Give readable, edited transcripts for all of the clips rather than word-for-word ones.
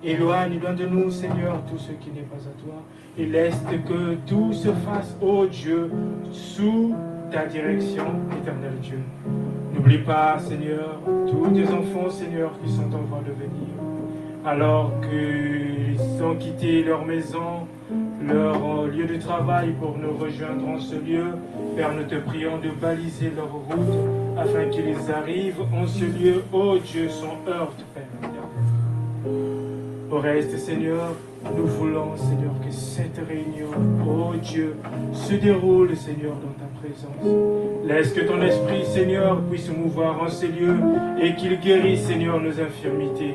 Éloigne loin de nous, Seigneur, tout ce qui n'est pas à toi. Et laisse que tout se fasse, ô Dieu, sous ta direction, éternel Dieu. N'oublie pas, Seigneur, tous tes enfants, Seigneur, qui sont en voie de venir. Alors qu'ils ont quitté leur maison, leur lieu de travail pour nous rejoindre en ce lieu, Père, nous te prions de baliser leur route afin qu'ils arrivent en ce lieu, ô Dieu, sans heurte, Père. Au reste, Seigneur, nous voulons, Seigneur, que cette réunion, ô Dieu, se déroule, Seigneur, dans ta présence. Laisse que ton esprit, Seigneur, puisse mouvoir en ces lieux et qu'il guérisse, Seigneur, nos infirmités.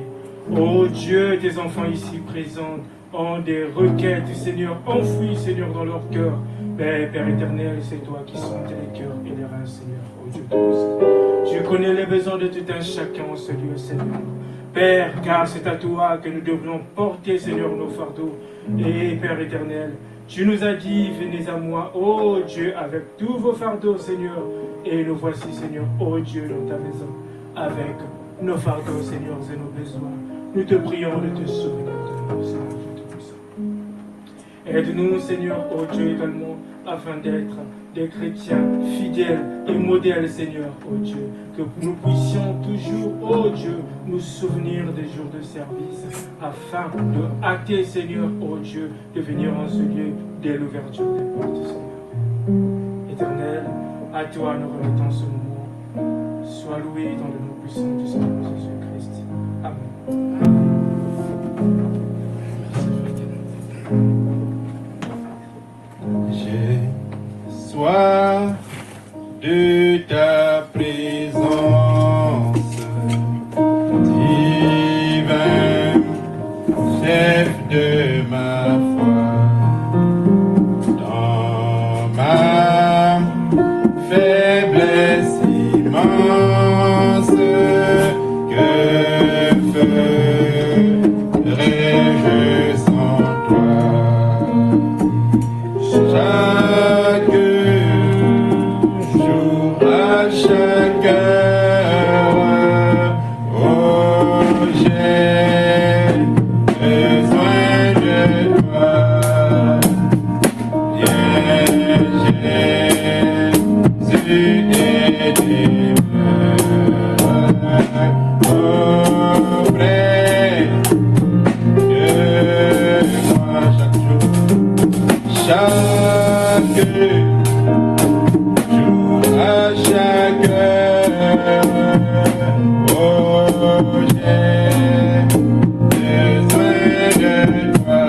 Ô Dieu, tes enfants ici présents ont des requêtes, Seigneur, enfouies, Seigneur, dans leur cœur. Mais, Père éternel, c'est toi qui sondes les cœurs et les reins, Seigneur, ô Dieu Tout-Puissant. Tu connais les besoins de tout un chacun en ce lieu, Seigneur. Père, car c'est à toi que nous devons porter, Seigneur, nos fardeaux. Et Père éternel, tu nous as dit, venez à moi, ô Dieu, avec tous vos fardeaux, Seigneur. Et nous voici, Seigneur, ô Dieu, dans ta maison, avec nos fardeaux, Seigneur, et nos besoins. Nous te prions de te souvenir de nous, Seigneur, Dieu Tout-Puissant. Aide-nous, Seigneur, ô Dieu, également, afin d'être des chrétiens fidèles et modèles, Seigneur, ô Dieu, que nous puissions toujours, ô Dieu, nous souvenir des jours de service, afin de hâter, Seigneur, ô Dieu, de venir en ce lieu dès l'ouverture des portes, Seigneur. Éternel, à toi nous remettons ce moment. Sois loué dans le nom puissant du Seigneur Jésus-Christ. Amen. J'ai soif de ta présence, divin chef de ma foi, dans ma faiblesse immense, que ferais-je sans toi? Chaque jour, à chaque heure, oh, j'ai besoin de toi. Viens, Jésus, aide-moi auprès de moi chaque jour. Chaque jour, à chaque heure, oh, j'ai besoin de toi.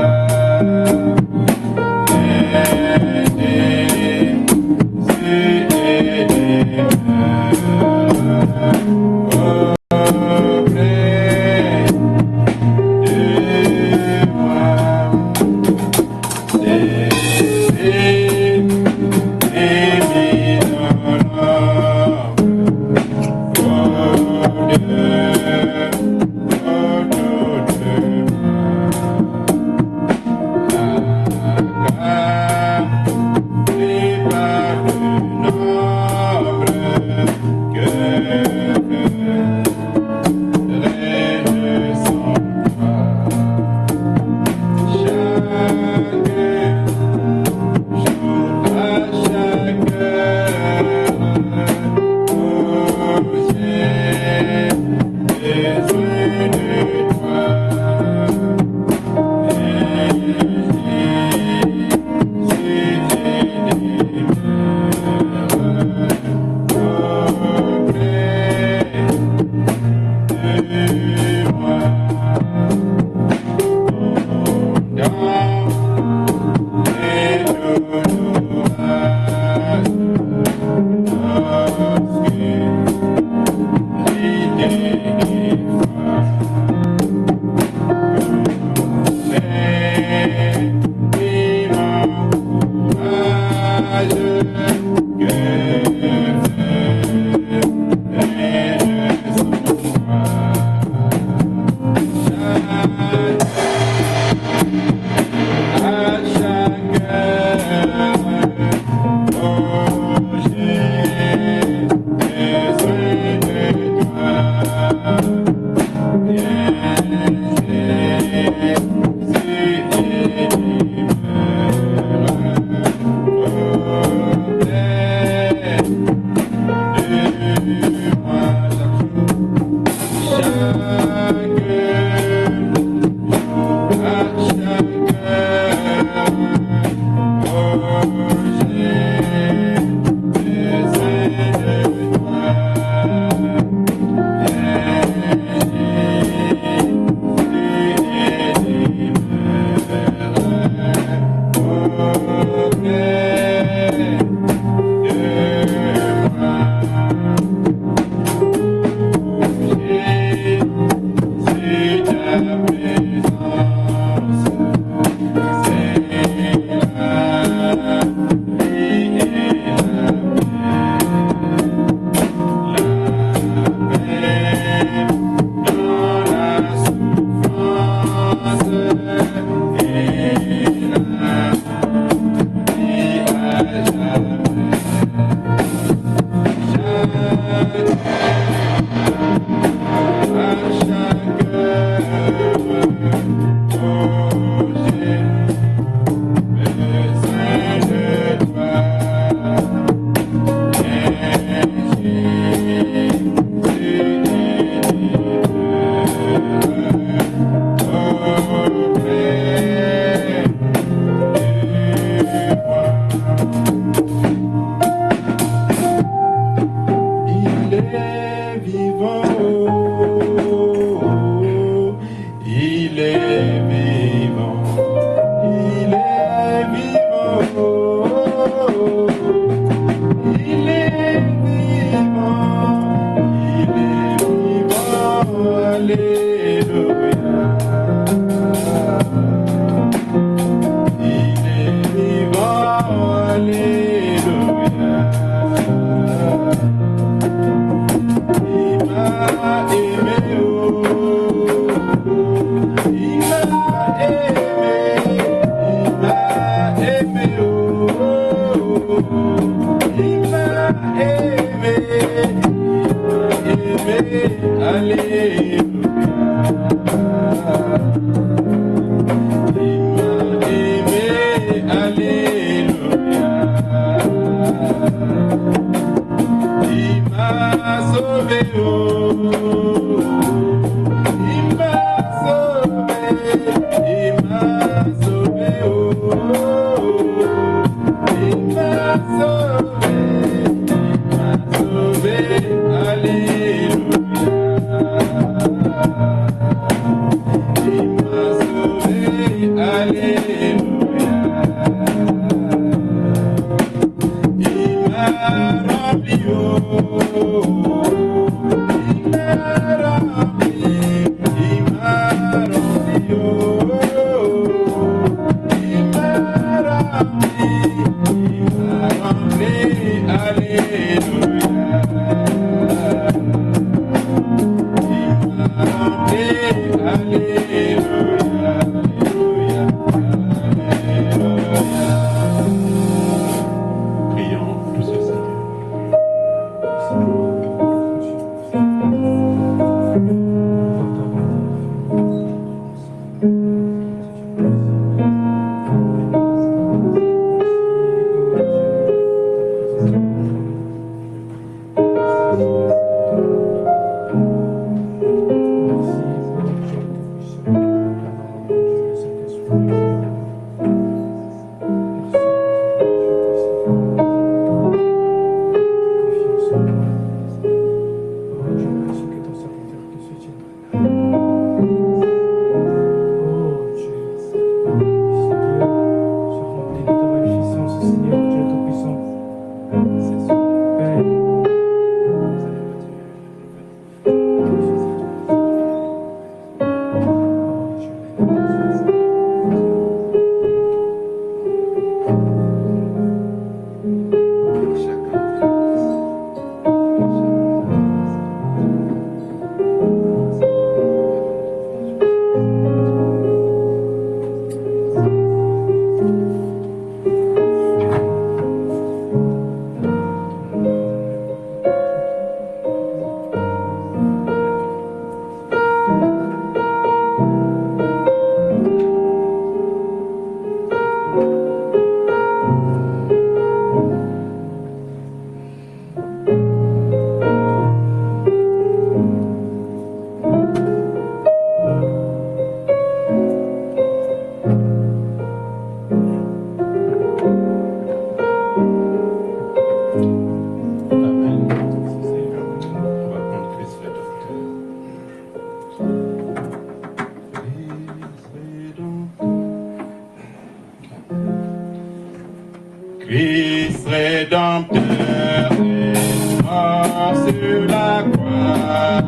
Christ rédempteur est mort sur la croix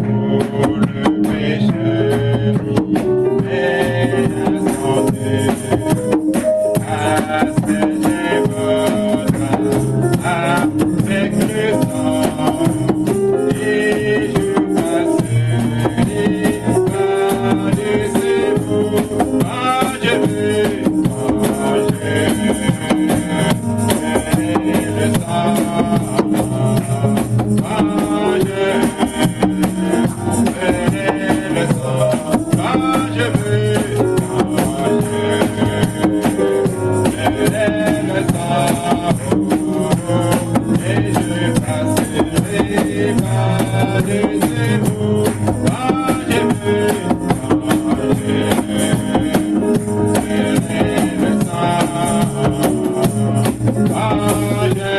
pour le péché et incendieux. Aspergez votre âme avec le sang et je passerai par-dessus vous quand je veux. Je vais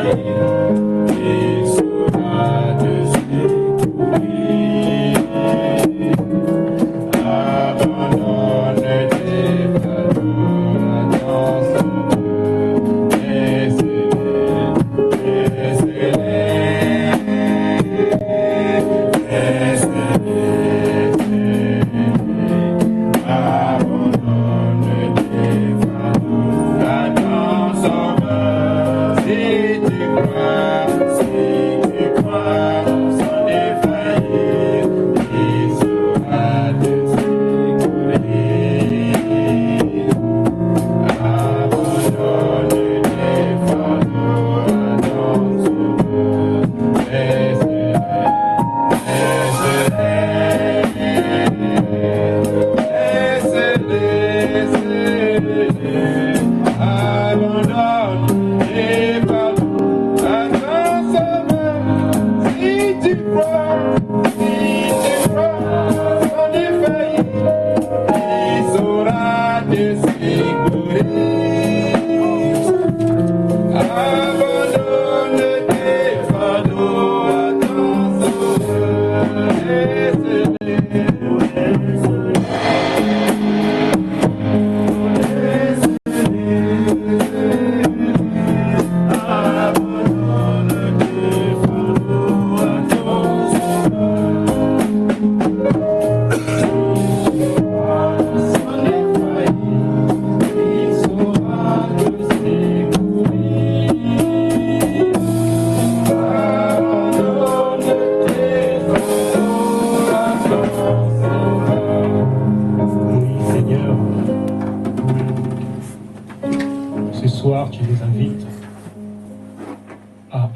il saura te secourir.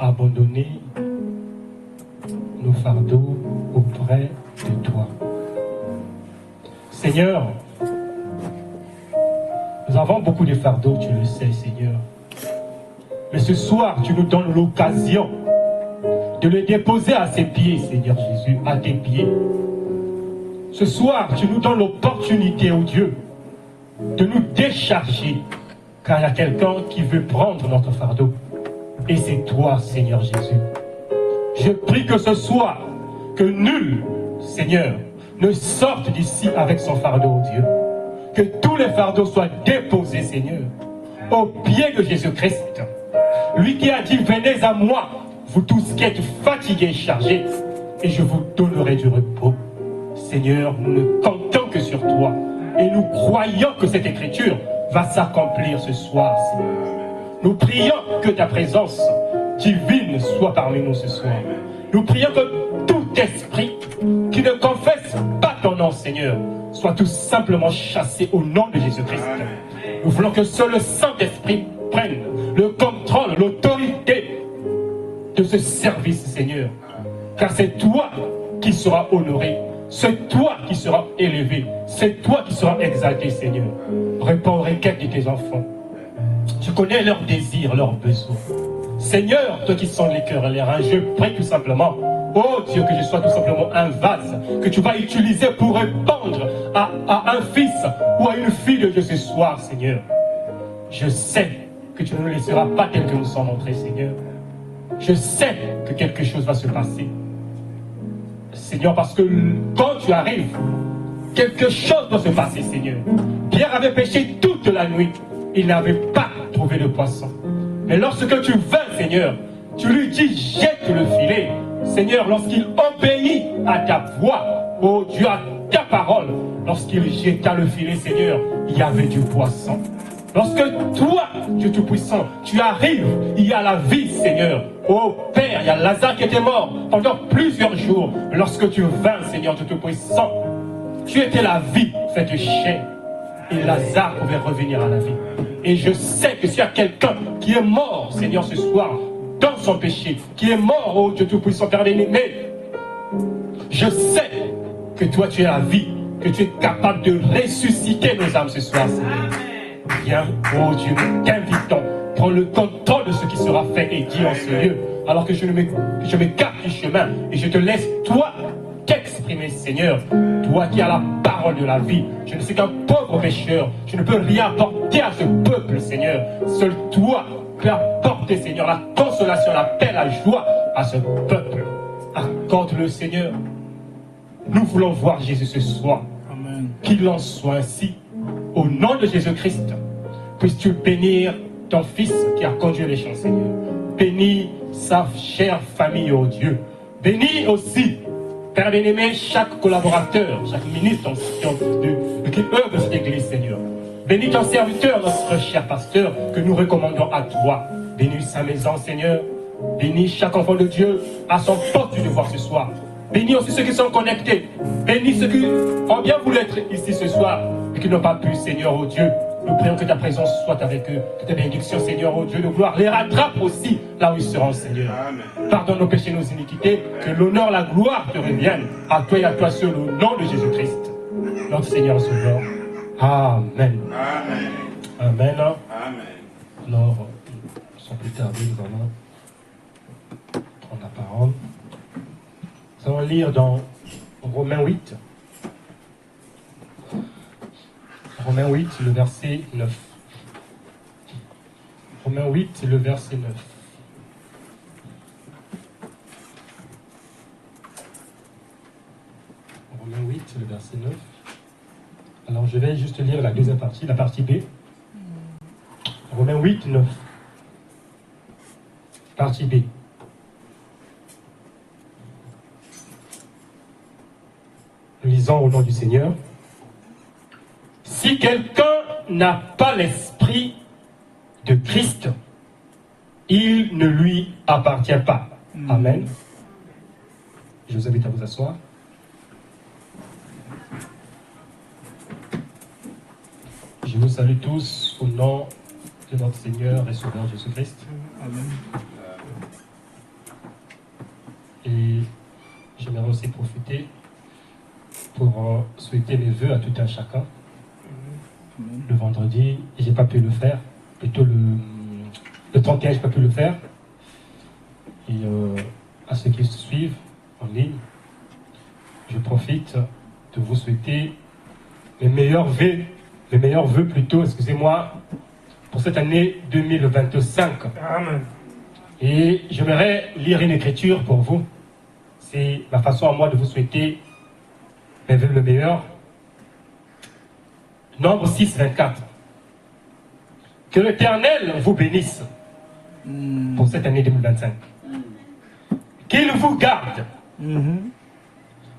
Abandonne tes fardeaux à ton Sauveur, Seigneur, nous avons beaucoup de fardeaux, tu le sais, Seigneur. Mais ce soir, tu nous donnes l'occasion de le déposer à ses pieds, Seigneur Jésus, à tes pieds. Ce soir, tu nous donnes l'opportunité, oh Dieu, de nous décharger, car il y a quelqu'un qui veut prendre notre fardeau. Et c'est toi, Seigneur Jésus. Je prie que ce soir, que nul, Seigneur, ne sorte d'ici avec son fardeau, oh Dieu. Que tous les fardeaux soient déposés, Seigneur, aux pieds de Jésus-Christ. Lui qui a dit, venez à moi, vous tous qui êtes fatigués et chargés, et je vous donnerai du repos. Seigneur, nous ne comptons que sur toi, et nous croyons que cette écriture va s'accomplir ce soir, Seigneur. Nous prions que ta présence divine soit parmi nous ce soir. Nous prions que tout esprit qui ne confesse pas ton nom, Seigneur, soit tout simplement chassé au nom de Jésus-Christ. Nous voulons que seul le Saint-Esprit prenne le contrôle, l'autorité de ce service, Seigneur. Car c'est toi qui seras honoré, c'est toi qui seras élevé, c'est toi qui seras exalté, Seigneur. Réponds aux requêtes de tes enfants. Tu connais leurs désirs, leurs besoins. Seigneur, toi qui sondes les cœurs et les reins, je prie tout simplement, oh Dieu, que je sois tout simplement un vase que tu vas utiliser pour répondre à un fils ou à une fille de Dieu ce soir, Seigneur. Je sais que tu ne nous laisseras pas tel que nous sommes entrés, Seigneur. Je sais que quelque chose va se passer. Seigneur, parce que quand tu arrives, quelque chose doit se passer, Seigneur. Pierre avait pêché toute la nuit. Il n'avait pas trouvé de poisson. Mais lorsque tu vins, Seigneur, tu lui dis, jette le filet. Seigneur, lorsqu'il obéit à ta voix, oh Dieu, à ta parole, lorsqu'il jeta le filet, Seigneur, il y avait du poisson. Lorsque toi, Dieu Tout-Puissant, tu arrives, il y a la vie, Seigneur. Oh Père, il y a Lazare qui était mort pendant plusieurs jours. Lorsque tu vins, Seigneur Dieu Tout-Puissant, tu étais la vie faite chair. Et Lazare pouvait revenir à la vie. Et je sais que s'il y a quelqu'un qui est mort, Seigneur, ce soir, dans son péché, qui est mort, oh Dieu Tout-Puissant, Père bien-aimé, je sais que toi tu es la vie, que tu es capable de ressusciter nos âmes ce soir, Seigneur. Viens, oh Dieu, nous t'invitons, prends le contrôle de ce qui sera fait et dit en ce lieu, alors que je m'écarte du chemin et je te laisse, toi, t'exprimer, Seigneur, toi qui as la parole de la vie. Je ne suis qu'un pauvre pécheur, je ne peux rien apporter à ce peuple, Seigneur. Seul toi peux apporter apporter, Seigneur, la consolation, la paix, la joie à ce peuple. Accorde-le, Seigneur. Nous voulons voir Jésus ce soir. Amen. Qu'il en soit ainsi. Au nom de Jésus-Christ, puisses-tu bénir ton Fils qui a conduit les chants, Seigneur. Bénis sa chère famille, oh Dieu. Bénis aussi, Père bien-aimé, chaque collaborateur, chaque ministre qui œuvre dans cette église, Seigneur. Bénis ton serviteur, notre cher pasteur, que nous recommandons à toi. Bénis sa maison, Seigneur. Bénis chaque enfant de Dieu à son poste de devoir ce soir. Bénis aussi ceux qui sont connectés. Bénis ceux qui ont bien voulu être ici ce soir et qui n'ont pas pu, Seigneur, oh Dieu. Nous prions que ta présence soit avec eux, que ta bénédiction, Seigneur, oh Dieu de gloire, les rattrape aussi là où ils seront, Seigneur. Amen. Pardonne nos péchés, nos iniquités, que l'honneur, la gloire te reviennent à toi et à toi seul, au nom de Jésus-Christ, notre Seigneur Sauveur. Amen. Amen. Amen. Amen. Alors, sans plus tarder, nous allons prendre la parole. Nous allons lire dans Romains 8. Romains 8, le verset 9. Romains 8, le verset 9. Romains 8, le verset 9. Alors, je vais juste lire la deuxième partie, la partie B. Romains 8, 9. Partie B. Nous lisons au nom du Seigneur. Si quelqu'un n'a pas l'esprit de Christ, il ne lui appartient pas. Amen. Je vous invite à vous asseoir. Je vous salue tous au nom de notre Seigneur et Sauveur Jésus-Christ. Amen. Et j'aimerais aussi profiter pour souhaiter mes vœux à tout un chacun. Amen. Le vendredi, j'ai pas pu le faire. Plutôt le 31, j'ai pas pu le faire. Et à ceux qui suivent en ligne, je profite de vous souhaiter les meilleurs vœux plutôt, excusez-moi, pour cette année 2025. Amen. Et j'aimerais lire une écriture pour vous. C'est ma façon à moi de vous souhaiter mes vœux le meilleur. Nombre 6, 24. Que l'Éternel vous bénisse pour cette année 2025. Qu'il vous garde.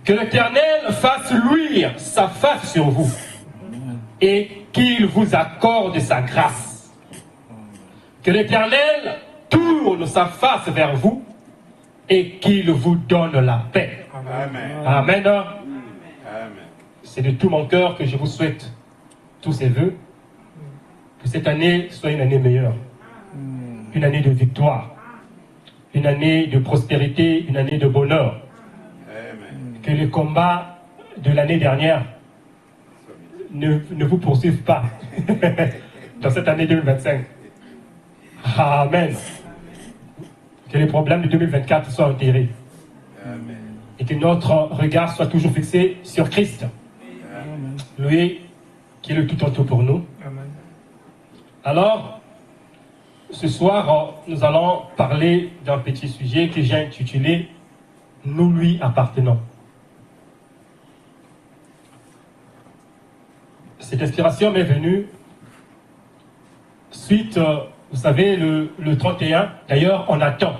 Que l'Éternel fasse luire sa face sur vous. Et qu'il vous accorde sa grâce. Que l'Éternel tourne sa face vers vous et qu'il vous donne la paix. Amen. Amen. Amen. C'est de tout mon cœur que je vous souhaite tous ces vœux. Que cette année soit une année meilleure. Une année de victoire. Une année de prospérité, une année de bonheur. Amen. Que les combats de l'année dernière ne vous poursuivent pas dans cette année 2025. Amen. Que les problèmes de 2024 soient enterrés. Amen. Et que notre regard soit toujours fixé sur Christ. Amen. Lui qui est le tout en tout pour nous. Amen. Alors, ce soir, nous allons parler d'un petit sujet que j'ai intitulé « Nous lui appartenons ». Cette inspiration m'est venue suite, vous savez, le 31. D'ailleurs, on attend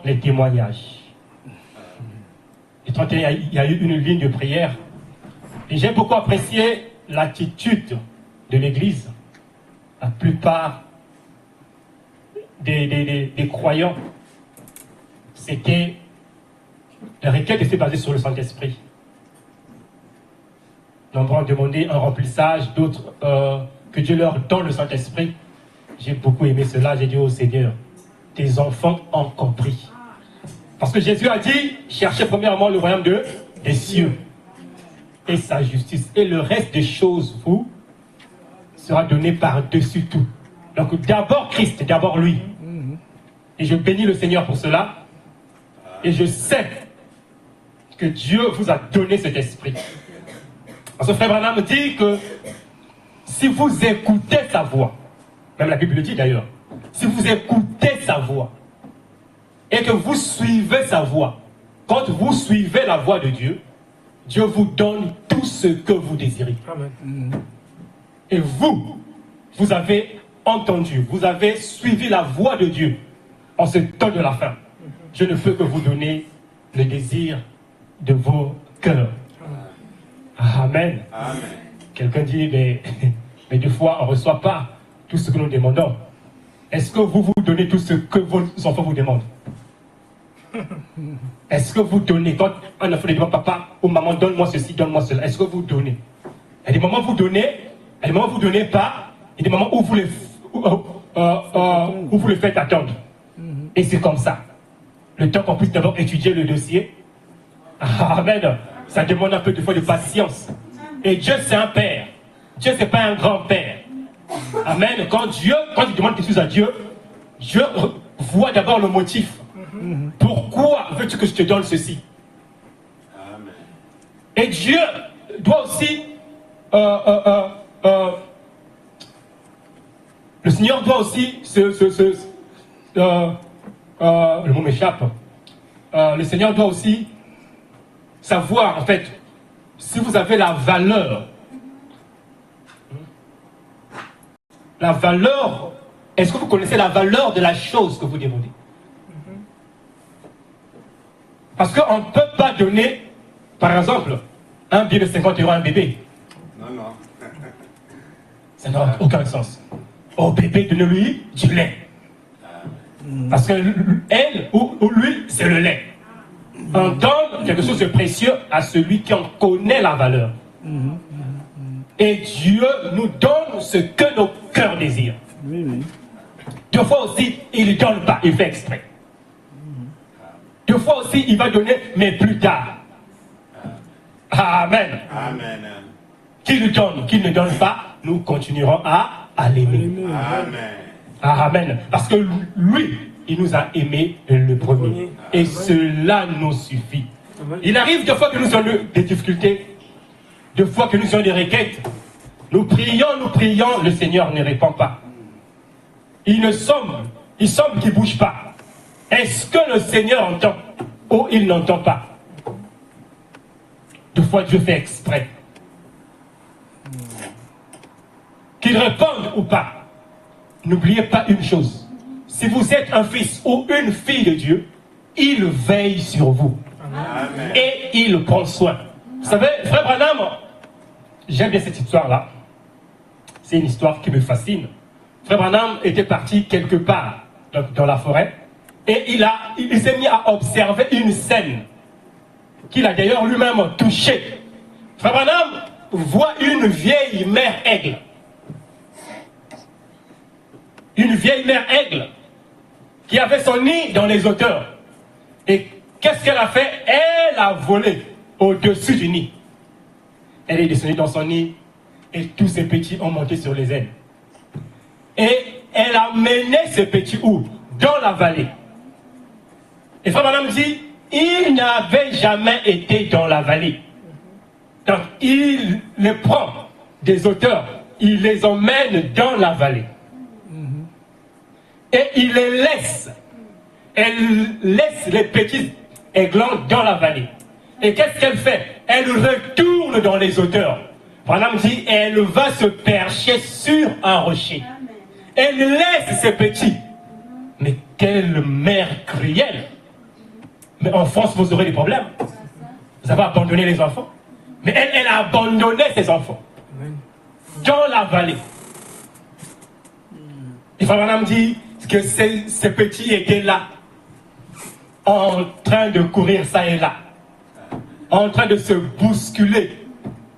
les témoignages. Le 31, il y a eu une ligne de prière. Et j'ai beaucoup apprécié l'attitude de l'Église. La plupart des croyants, c'était la requête était basée sur le Saint-Esprit. Nombreux ont demandé un remplissage, d'autres que Dieu leur donne le Saint-Esprit. J'ai beaucoup aimé cela. J'ai dit au Seigneur, tes enfants ont compris. Parce que Jésus a dit, cherchez premièrement le royaume des cieux et sa justice. Et le reste des choses vous sera donné par-dessus tout. Donc d'abord Christ, d'abord lui. Et je bénis le Seigneur pour cela. Et je sais que Dieu vous a donné cet esprit. Parce que Frère Branham dit que si vous écoutez sa voix, même la Bible le dit d'ailleurs, si vous écoutez sa voix et que vous suivez sa voix, quand vous suivez la voix de Dieu, Dieu vous donne tout ce que vous désirez. Amen. Et vous avez entendu, vous avez suivi la voix de Dieu en ce temps de la fin. Je ne peux que vous donner le désir de vos cœurs. Amen. Amen. Quelqu'un dit, mais des fois, on ne reçoit pas tout ce que nous demandons. Est-ce que vous donnez tout ce que vos enfants vous demandent? Est-ce que vous donnez, quand un enfant dit, papa ou maman, donne-moi ceci, donne-moi cela, est-ce que vous donnez? Il y a des moments où vous donnez, il y a des moments où vous ne donnez pas, il y a des moments où vous le faites attendre. Et c'est comme ça. Le temps qu'on puisse d'abord étudier le dossier. Amen. Ça demande un peu de fois de patience. Et Dieu, c'est un père. Dieu, c'est pas un grand-père. Amen. Quand il demande quelque chose à Dieu, Dieu voit d'abord le motif. Pourquoi veux-tu que je te donne ceci? Amen. Et Dieu doit aussi... le Seigneur doit aussi le mot m'échappe. Le Seigneur doit aussi savoir, en fait, si vous avez la valeur. La valeur, est-ce que vous connaissez la valeur de la chose que vous demandez? Parce qu'on ne peut pas donner, par exemple, un billet de 50 € à un bébé. Non, non. Ça n'a aucun sens. Au bébé, donnez-lui du lait. Parce que elle ou lui, c'est le lait. On donne quelque chose de précieux à celui qui en connaît la valeur. Et Dieu nous donne ce que nos cœurs désirent. Deux fois aussi, il ne donne pas, il fait exprès. Deux fois aussi, il va donner, mais plus tard. Amen. Amen. Qu'il donne, qu'il ne donne pas, nous continuerons à l'aimer. Amen. Amen. Parce que lui, il nous a aimés le premier. Et cela nous suffit. Il arrive des fois que nous avons des difficultés, des fois que nous avons des requêtes. Nous prions, le Seigneur ne répond pas. Il semble qu'il ne bouge pas. Est-ce que le Seigneur entend ou il n'entend pas? Deux fois Dieu fait exprès. Qu'il réponde ou pas. N'oubliez pas une chose. Si vous êtes un fils ou une fille de Dieu, il veille sur vous. Amen. Et il prend soin. Vous savez, Frère Branham, j'aime bien cette histoire-là. C'est une histoire qui me fascine. Frère Branham était parti quelque part dans la forêt et il s'est mis à observer une scène qu'il a d'ailleurs lui-même touchée. Frère Branham voit une vieille mère aigle. Une vieille mère aigle qui avait son nid dans les hauteurs. Et qu'est-ce qu'elle a fait? Elle a volé au-dessus du nid. Elle est descendue dans son nid et tous ses petits ont monté sur les ailes. Et elle a mené ces petits où? Dans la vallée. Et Frère Branham dit, il n'avait jamais été dans la vallée. Donc il les prend des hauteurs, il les emmène dans la vallée. Et il les laisse. Elle laisse les petits aiglons dans la vallée. Et qu'est-ce qu'elle fait? Elle retourne dans les hauteurs. Branham dit, elle va se percher sur un rocher. Elle laisse ses petits. Mais quelle mère cruelle! Mais en France, vous aurez des problèmes. Vous avez abandonné les enfants. Mais elle a abandonné ses enfants. Dans la vallée. Et Branham dit que ces petits étaient là. En train de courir ça et là. En train de se bousculer.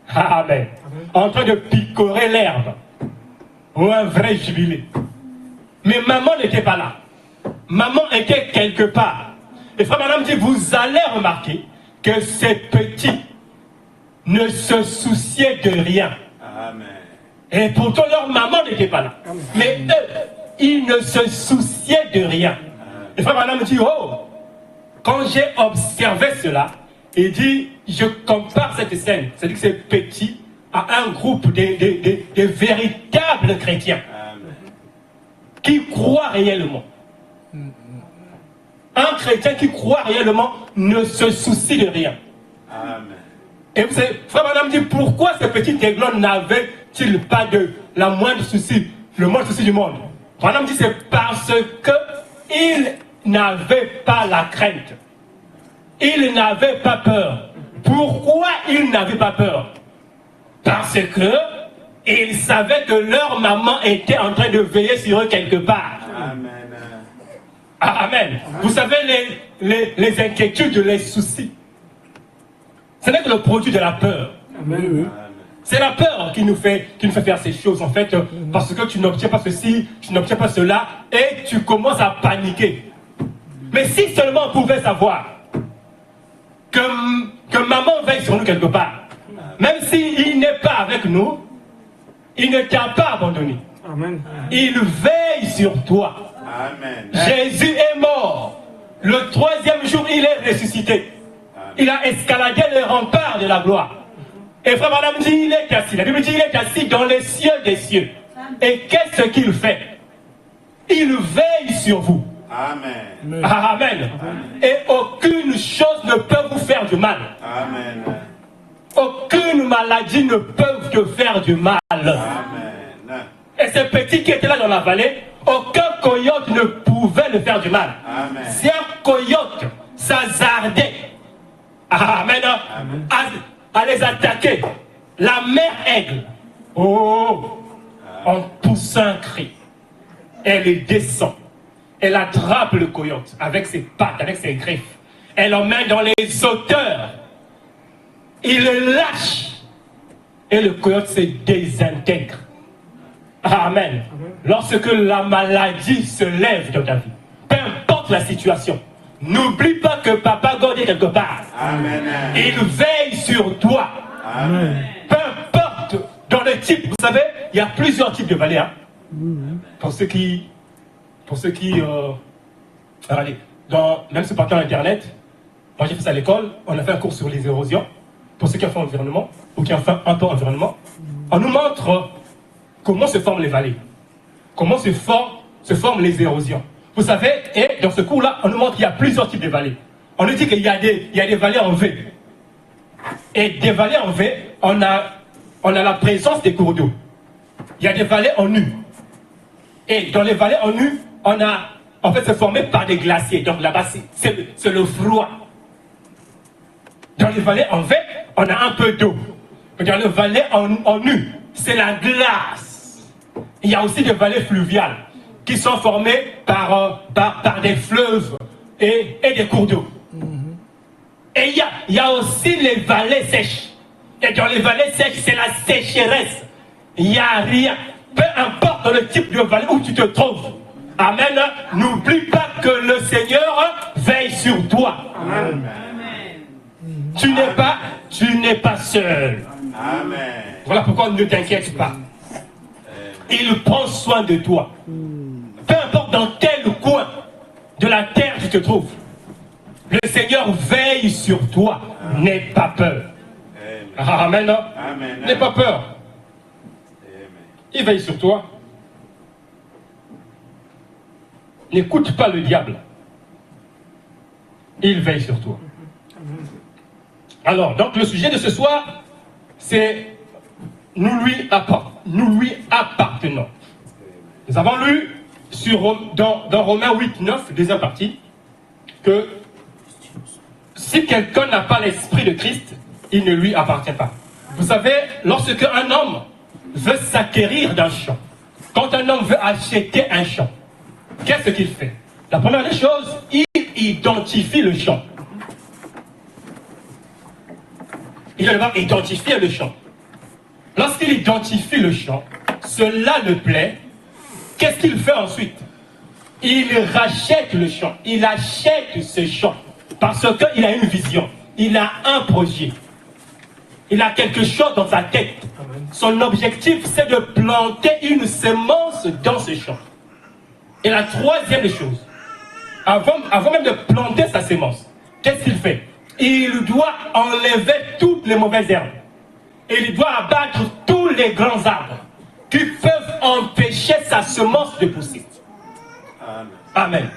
Amen. En train de picorer l'herbe. Ou un vrai jubilé. Mais maman n'était pas là. Maman était quelque part. Et Frère Branham dit, vous allez remarquer que ces petits ne se souciaient de rien. Amen. Et pourtant leur maman n'était pas là. Mais eux, ils ne se souciaient de rien. Et Frère Branham dit, oh, quand j'ai observé cela, il dit, je compare cette scène, c'est-à-dire que ces petits, à un groupe de véritables chrétiens. Amen. qui croit réellement. Un chrétien qui croit réellement ne se soucie de rien. Amen. Et vous savez, frère Madame dit, pourquoi ce petit aiglon n'avait-il pas de la moindre souci, le moindre souci du monde? Madame dit, c'est parce qu'il n'avait pas la crainte. Il n'avait pas peur. Pourquoi il n'avait pas peur? Parce que il savait que leur maman était en train de veiller sur eux quelque part. Amen. Amen. Vous savez, les inquiétudes, les soucis, ce n'est que le produit de la peur. Amen. C'est la peur qui nous fait faire ces choses, en fait, parce que tu n'obtiens pas ceci, tu n'obtiens pas cela, et tu commences à paniquer. Mais si seulement on pouvait savoir que maman veille sur nous quelque part, même s'il n'est pas avec nous, il ne t'a pas abandonné. Amen. Il veille sur toi. Amen. Jésus est mort. Le 3e jour, il est ressuscité. Il a escaladé les remparts de la gloire. Et frère Madame dit, il est assis. La Bible dit, il est assis dans les cieux des cieux. Et qu'est-ce qu'il fait? Il veille sur vous. Amen. Amen. Et aucune chose ne peut vous faire du mal. Amen. Aucune maladie ne peut te faire du mal. Amen. Et ce petit qui était là dans la vallée, aucun coyote ne pouvait le faire du mal. Amen. Si un coyote s'hasardait Amen, à les attaquer, la mère aigle, en poussant un cri, elle descend, elle attrape le coyote avec ses pattes, avec ses griffes, elle l'emmène dans les hauteurs, il le lâche et le coyote se désintègre. Amen. Lorsque la maladie se lève dans ta vie, peu importe la situation, n'oublie pas que Papa God est quelque part. Amen. Il veille sur toi. Amen. Peu importe dans le type. Vous savez, il y a plusieurs types de vallées. Hein. Pour ceux qui allez, même si partant à Internet, moi j'ai fait ça à l'école, on a fait un cours sur les érosions. Pour ceux qui ont fait environnement, ou qui ont fait un peu environnement, on nous montre comment se forment les vallées. Comment se forment les érosions. Vous savez, et dans ce cours-là, on nous montre qu'il y a plusieurs types de vallées. On nous dit qu'il y a des vallées en V. Et des vallées en V, on a la présence des cours d'eau. Il y a des vallées en U. Et dans les vallées en U, en fait, c'est formé par des glaciers. Donc là-bas, c'est le froid. Dans les vallées en V, on a un peu d'eau. Dans les vallées en U, c'est la glace. Il y a aussi des vallées fluviales qui sont formées par des fleuves et des cours d'eau. Et il y a aussi les vallées sèches. Et dans les vallées sèches, c'est la sécheresse. Il n'y a rien. Peu importe le type de vallée où tu te trouves. Amen. N'oublie pas que le Seigneur veille sur toi. Amen. Tu n'es pas seul. Amen. Voilà pourquoi ne t'inquiète pas. Il prend soin de toi. Peu importe dans quel coin de la terre tu te trouves. Le Seigneur veille sur toi. N'aie pas peur. Amen. Amen. N'aie pas peur. Il veille sur toi. N'écoute pas le diable. Il veille sur toi. Alors, donc le sujet de ce soir, c'est nous lui appartenons. Nous avons lu dans Romains 8, 9, deuxième partie, que si quelqu'un n'a pas l'esprit de Christ, il ne lui appartient pas. Vous savez, lorsque un homme veut s'acquérir d'un champ, quand un homme veut acheter un champ, qu'est-ce qu'il fait? La première des choses, il identifie le champ. Il va devoir identifier le champ. Lorsqu'il identifie le champ, cela le plaît, qu'est-ce qu'il fait ensuite? Il rachète le champ, il achète ce champ, parce qu'il a une vision, il a un projet, il a quelque chose dans sa tête. Son objectif, c'est de planter une semence dans ce champ. Et la troisième des choses, avant même de planter sa semence, qu'est-ce qu'il fait? Il doit enlever toutes les mauvaises herbes. Et il doit abattre tous les grands arbres qui peuvent empêcher sa semence de pousser. Amen.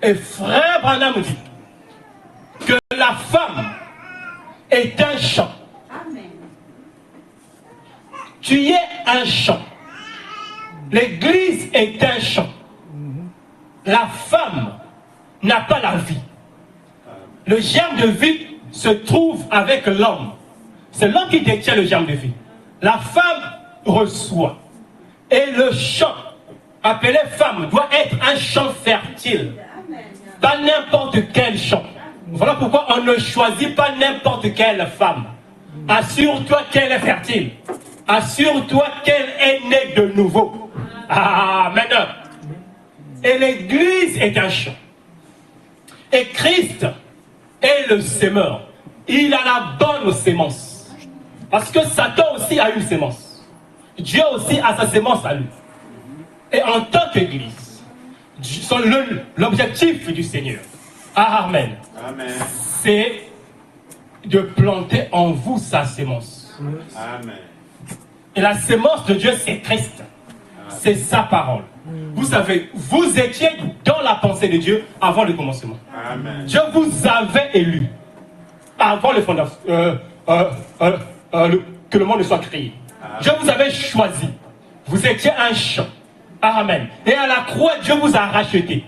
Et frère Branham dit que la femme est un champ. Tu es un champ. L'église est un champ. La femme n'a pas la vie. Le germe de vie se trouve avec l'homme. C'est l'homme qui détient le germe de vie. La femme reçoit. Et le champ, appelé femme, doit être un champ fertile. Pas n'importe quel champ. Voilà pourquoi on ne choisit pas n'importe quelle femme. Assure-toi qu'elle est fertile. Assure-toi qu'elle est née de nouveau. Amen. Et l'église est un champ. Et Christ est le sémeur. Il a la bonne sémence. Parce que Satan aussi a une sémence. Dieu aussi a sa sémence à lui. Et en tant qu'église, l'objectif du Seigneur, Amen, c'est de planter en vous sa sémence. Amen. Et la sémence de Dieu, c'est Christ. C'est sa parole. Vous savez, vous étiez dans la pensée de Dieu avant le commencement. Amen. Dieu vous avait élu avant le fondation, que le monde ne soit créé. Amen. Dieu vous avait choisi. Vous étiez un champ. Amen. Et à la croix, Dieu vous a racheté.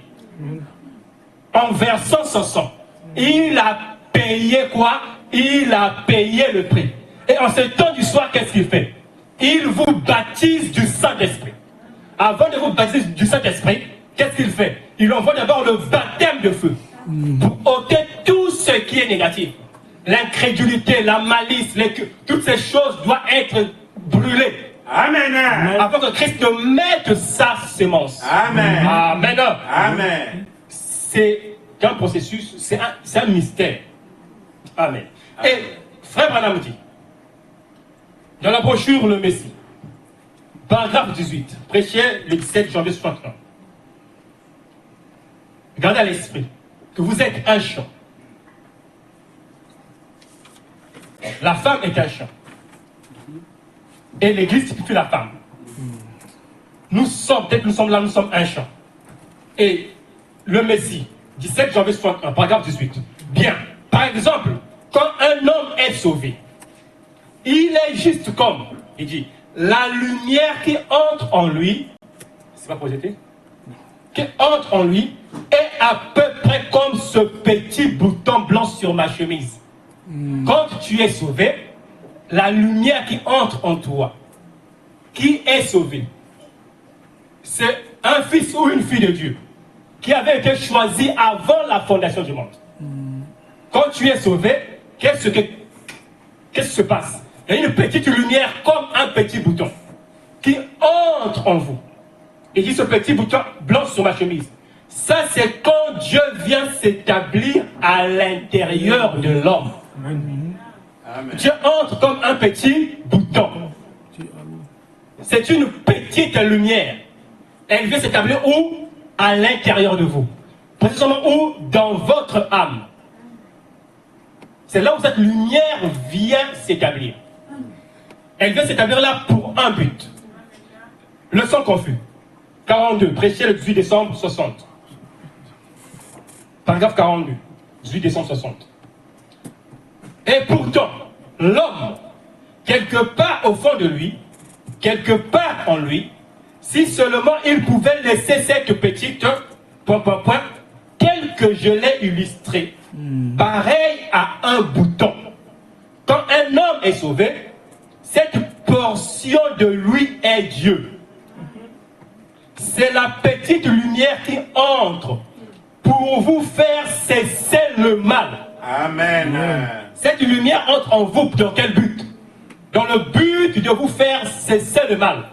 En versant son sang. Il a payé quoi? Il a payé le prix. Et en ce temps du soir, qu'est-ce qu'il fait? Il vous baptise du Saint-Esprit. Avant de vous baptiser du Saint-Esprit, qu'est-ce qu'il fait? Il envoie d'abord le baptême de feu pour ôter tout ce qui est négatif. L'incrédulité, la malice, toutes ces choses doivent être brûlées. Amen. Avant que Christ ne mette sa sémence. Amen. Amen. Amen. C'est un processus, c'est un mystère. Amen. Et frère Branham dit, dans la brochure Le Messie, paragraphe 18, prêché le 17 janvier 61. Gardez à l'esprit que vous êtes un champ. La femme est un champ. Et l'église typifie la femme. Nous sommes un champ. Et le Messie, 17 janvier 61, paragraphe 18. Bien. Par exemple, quand un homme est sauvé, il est juste comme, il dit, la lumière qui entre en lui, c'est pas projeté, qui entre en lui est à peu près comme ce petit bouton blanc sur ma chemise. Quand tu es sauvé, la lumière qui entre en toi, qui est sauvé, c'est un fils ou une fille de Dieu qui avait été choisi avant la fondation du monde. Quand tu es sauvé, qu'est-ce qui se passe? Il y a une petite lumière comme un petit bouton qui entre en vous. Et dit ce petit bouton blanc sur ma chemise. Ça, c'est quand Dieu vient s'établir à l'intérieur de l'homme. Dieu entre comme un petit bouton. C'est une petite lumière. Elle vient s'établir où? À l'intérieur de vous. Précisément où? Dans votre âme. C'est là où cette lumière vient s'établir. Elle vient s'établir là pour un but. Leçon confus. 42, prêché le 18 décembre 60. Paragraphe 42, 18 décembre 60. Et pourtant, l'homme, quelque part au fond de lui, quelque part en lui, si seulement il pouvait laisser cette petite tel que je l'ai illustré, pareil à un bouton. Quand un homme est sauvé, cette portion de lui est Dieu. C'est la petite lumière qui entre pour vous faire cesser le mal. Amen. Cette lumière entre en vous dans quel but? Dans le but de vous faire cesser le mal.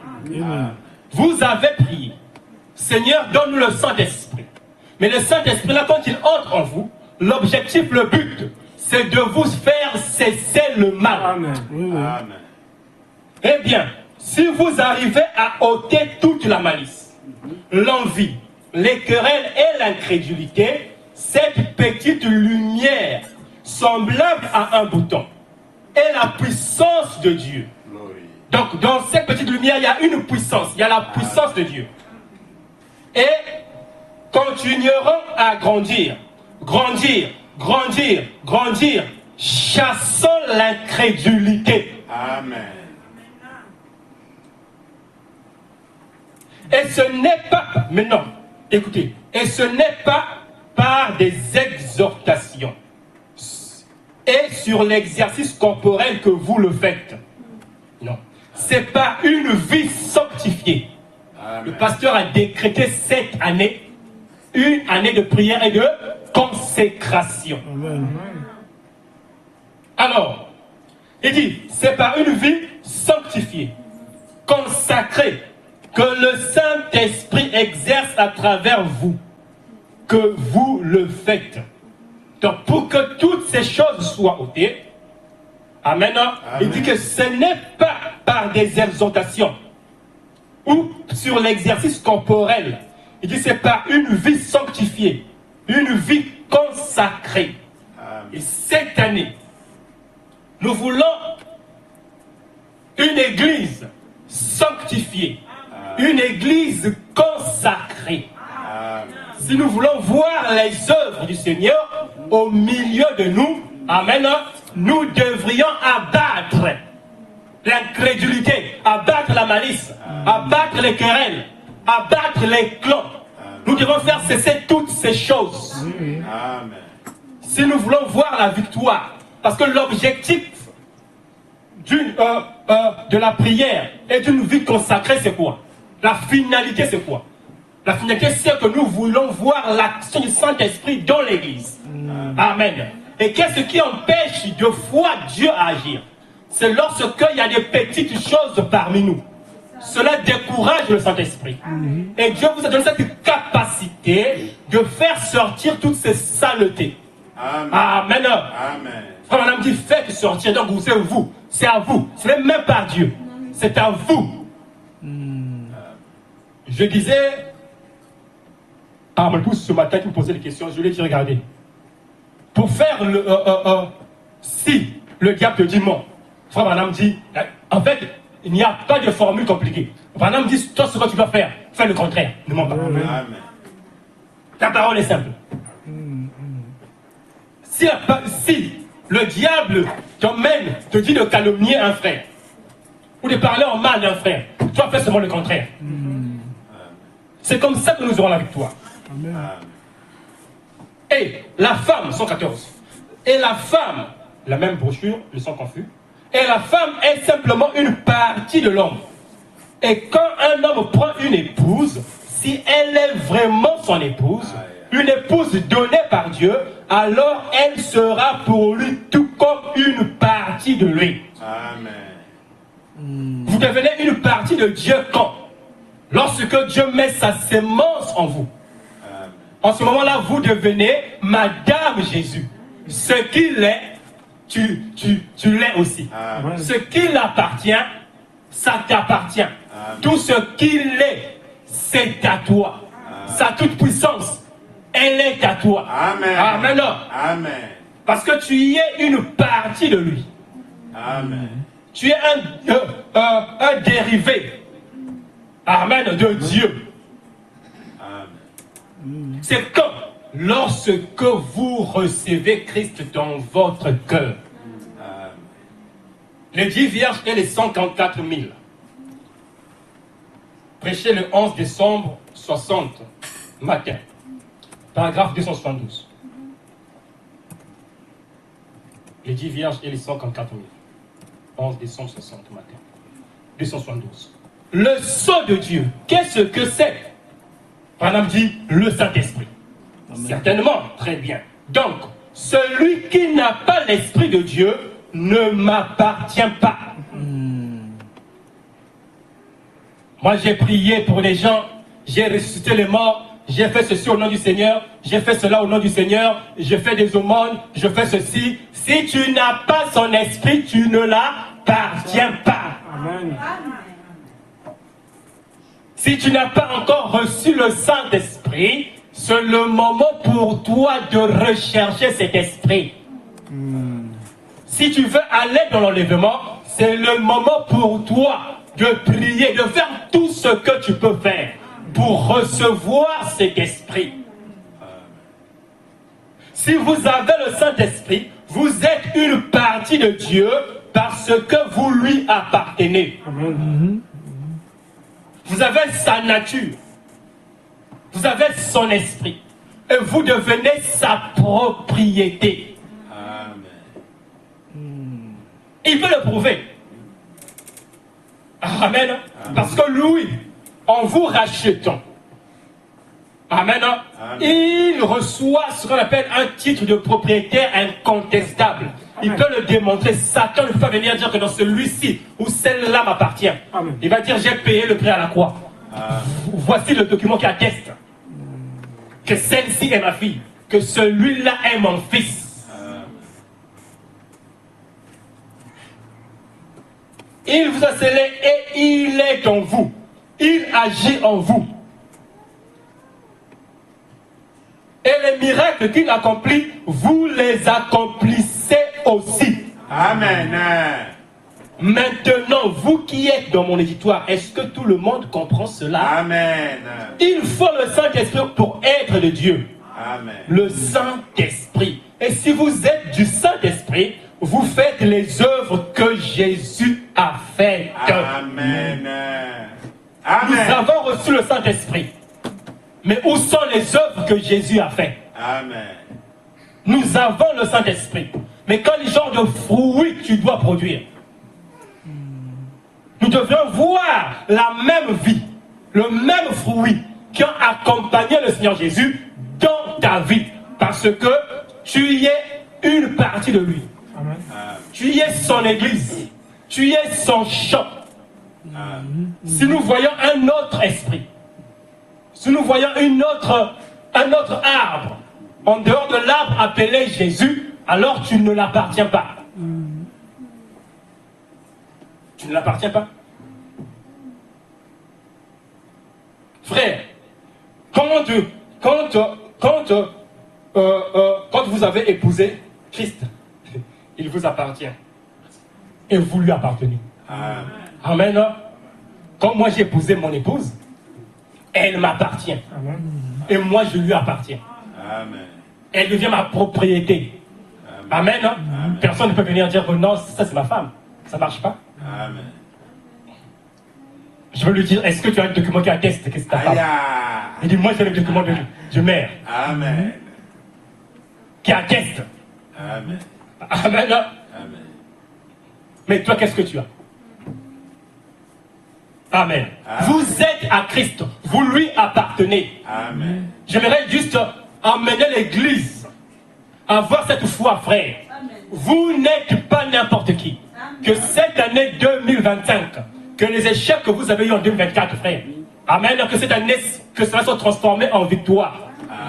Vous avez prié. Seigneur, donne-nous le Saint-Esprit. Mais le Saint-Esprit, là, quand il entre en vous, l'objectif, le but, c'est de vous faire cesser le mal. Amen. Amen. Eh bien, si vous arrivez à ôter toute la malice, l'envie, les querelles et l'incrédulité, cette petite lumière semblable à un bouton est la puissance de Dieu. Glory. Donc, dans cette petite lumière, il y a une puissance, il y a la puissance de Dieu. Et continueront à grandir, grandir, grandir, grandir, chassant l'incrédulité. Amen. Et ce n'est pas, maintenant, écoutez, et ce n'est pas par des exhortations et sur l'exercice corporel que vous le faites. Non. C'est par une vie sanctifiée. Amen. Le pasteur a décrété cette année une année de prière et de consécration. Amen. Alors, il dit, c'est par une vie sanctifiée, consacrée, que le Saint-Esprit exerce à travers vous, que vous le faites. Donc, pour que toutes ces choses soient ôtées, amen, il dit que ce n'est pas par des exhortations ou sur l'exercice corporel. Il dit c'est par une vie sanctifiée, une vie consacrée. Amen. Et cette année, nous voulons une église sanctifiée, une église consacrée. Amen. Si nous voulons voir les œuvres du Seigneur au milieu de nous, amen, nous devrions abattre l'incrédulité, abattre la malice, abattre les querelles, abattre les clans. Nous devons faire cesser toutes ces choses. Amen. Si nous voulons voir la victoire, parce que l'objectif de la prière et d'une vie consacrée, c'est quoi? La finalité, c'est quoi? La finalité, c'est que nous voulons voir l'action du Saint-Esprit dans l'Église. Amen. Et qu'est-ce qui empêche de voir Dieu agir? C'est lorsqu'il y a des petites choses parmi nous. Cela décourage le Saint-Esprit. Et Dieu vous a donné cette capacité de faire sortir toutes ces saletés. Amen. Amen. Amen. Frère, madame dit faites sortir. Donc c'est vous. C'est à vous. Ce n'est même pas Dieu. C'est à vous. Je disais à mon épouse ce matin qui me posait des questions, je lui ai dit regardez. Pour faire le si le diable te dit non, frère madame dit en fait il n'y a pas de formule compliquée. Madame dit toi ce que tu dois faire, fais le contraire, ne mens pas. Amen. La parole est simple. Si le diable t'emmène, te dit de calomnier un frère, ou de parler en mal d'un frère, toi fais seulement le contraire. C'est comme ça que nous aurons la victoire. Amen. Et la femme, 114, et la femme, la même brochure, le sang confus, et la femme est simplement une partie de l'homme. Et quand un homme prend une épouse, si elle est vraiment son épouse, une épouse donnée par Dieu, alors elle sera pour lui tout comme une partie de lui. Amen. Vous devenez une partie de Dieu quand? Lorsque Dieu met sa sémence en vous. Amen. En ce moment-là, vous devenez Madame Jésus. Ce qu'il est, tu l'es aussi. Amen. Ce qu'il appartient, ça t'appartient. Tout ce qu'il est, c'est à toi. Sa toute puissance, elle est à toi. Amen. Amen. Amen. Parce que tu y es une partie de lui. Amen. Tu es un dérivé. Amen, de Dieu. Amen. C'est quand? Lorsque vous recevez Christ dans votre cœur. Amen. Les 10 vierges et les 144 000. Prêché le 11 décembre 60 matin. Paragraphe 272. Les 10 vierges et les 144 000. 11 décembre 60 matin. 272. Le sceau de Dieu, qu'est-ce que c'est? Madame dit le Saint-Esprit. Certainement, très bien. Donc, celui qui n'a pas l'Esprit de Dieu ne m'appartient pas. Moi, j'ai prié pour les gens, j'ai ressuscité les morts, j'ai fait ceci au nom du Seigneur, j'ai fait cela au nom du Seigneur, je fais des aumônes, je fais ceci. Si tu n'as pas son esprit, tu ne l'appartiens pas. Amen. Si tu n'as pas encore reçu le Saint-Esprit, c'est le moment pour toi de rechercher cet esprit. Si tu veux aller dans l'enlèvement, c'est le moment pour toi de prier, de faire tout ce que tu peux faire. pour recevoir cet esprit. Si vous avez le Saint-Esprit, vous êtes une partie de Dieu parce que vous lui appartenez. Amen. Vous avez sa nature. Vous avez son esprit. Et vous devenez sa propriété. Amen. Il peut le prouver. Amen. Parce que lui, en vous rachetant, Amen, il reçoit ce qu'on appelle un titre de propriétaire incontestable. Il peut le démontrer. Satan ne peut pas venir dire que dans celui-ci ou celle-là m'appartient. Il va dire j'ai payé le prix à la croix. Voici le document qui atteste que celle-ci est ma fille, que celui-là est mon fils. Il vous a scellé et il est en vous. Il agit en vous. Et les miracles qu'il accomplit, vous les accomplissez aussi. Amen. Maintenant, vous qui êtes dans mon éditoire, est-ce que tout le monde comprend cela? Amen. Il faut le Saint-Esprit pour être de Dieu. Amen. Le Saint-Esprit. Et si vous êtes du Saint-Esprit, vous faites les œuvres que Jésus a faites. Amen. Nous Amen. avons reçu le Saint-Esprit. Mais où sont les œuvres que Jésus a faites? Amen. Nous avons le Saint-Esprit. Mais quel genre de fruits tu dois produire? Nous devons voir la même vie, le même fruit qui ont accompagné le Seigneur Jésus dans ta vie. Parce que tu es une partie de lui. Amen. Tu es son église. Tu es son champ. Si nous voyons un autre esprit, si nous voyons un autre arbre, en dehors de l'arbre appelé Jésus, alors tu ne l'appartiens pas. Tu ne l'appartiens pas. Frère, quand vous avez épousé Christ, il vous appartient. Et vous lui appartenez. Amen. Amen. Quand moi j'ai épousé mon épouse, elle m'appartient. Amen. Et moi je lui appartiens. Amen. Elle devient ma propriété. Amen. Personne ne peut venir dire que non, ça c'est ma femme. Ça ne marche pas. Amen. Je veux lui dire, est-ce que tu as un document qui atteste que c'est ta femme? Aïe. Il dit, moi j'ai le document de mère Amen. qui atteste. Amen. Amen. Amen. Mais toi, qu'est-ce que tu as? Amen. Vous êtes à Christ. Vous lui appartenez. Amen. J'aimerais juste emmener l'église à avoir cette foi, frère. Vous n'êtes pas n'importe qui. Que cette année 2025, que les échecs que vous avez eu en 2024, frère, amen, que cette année, que cela soit transformé en victoire.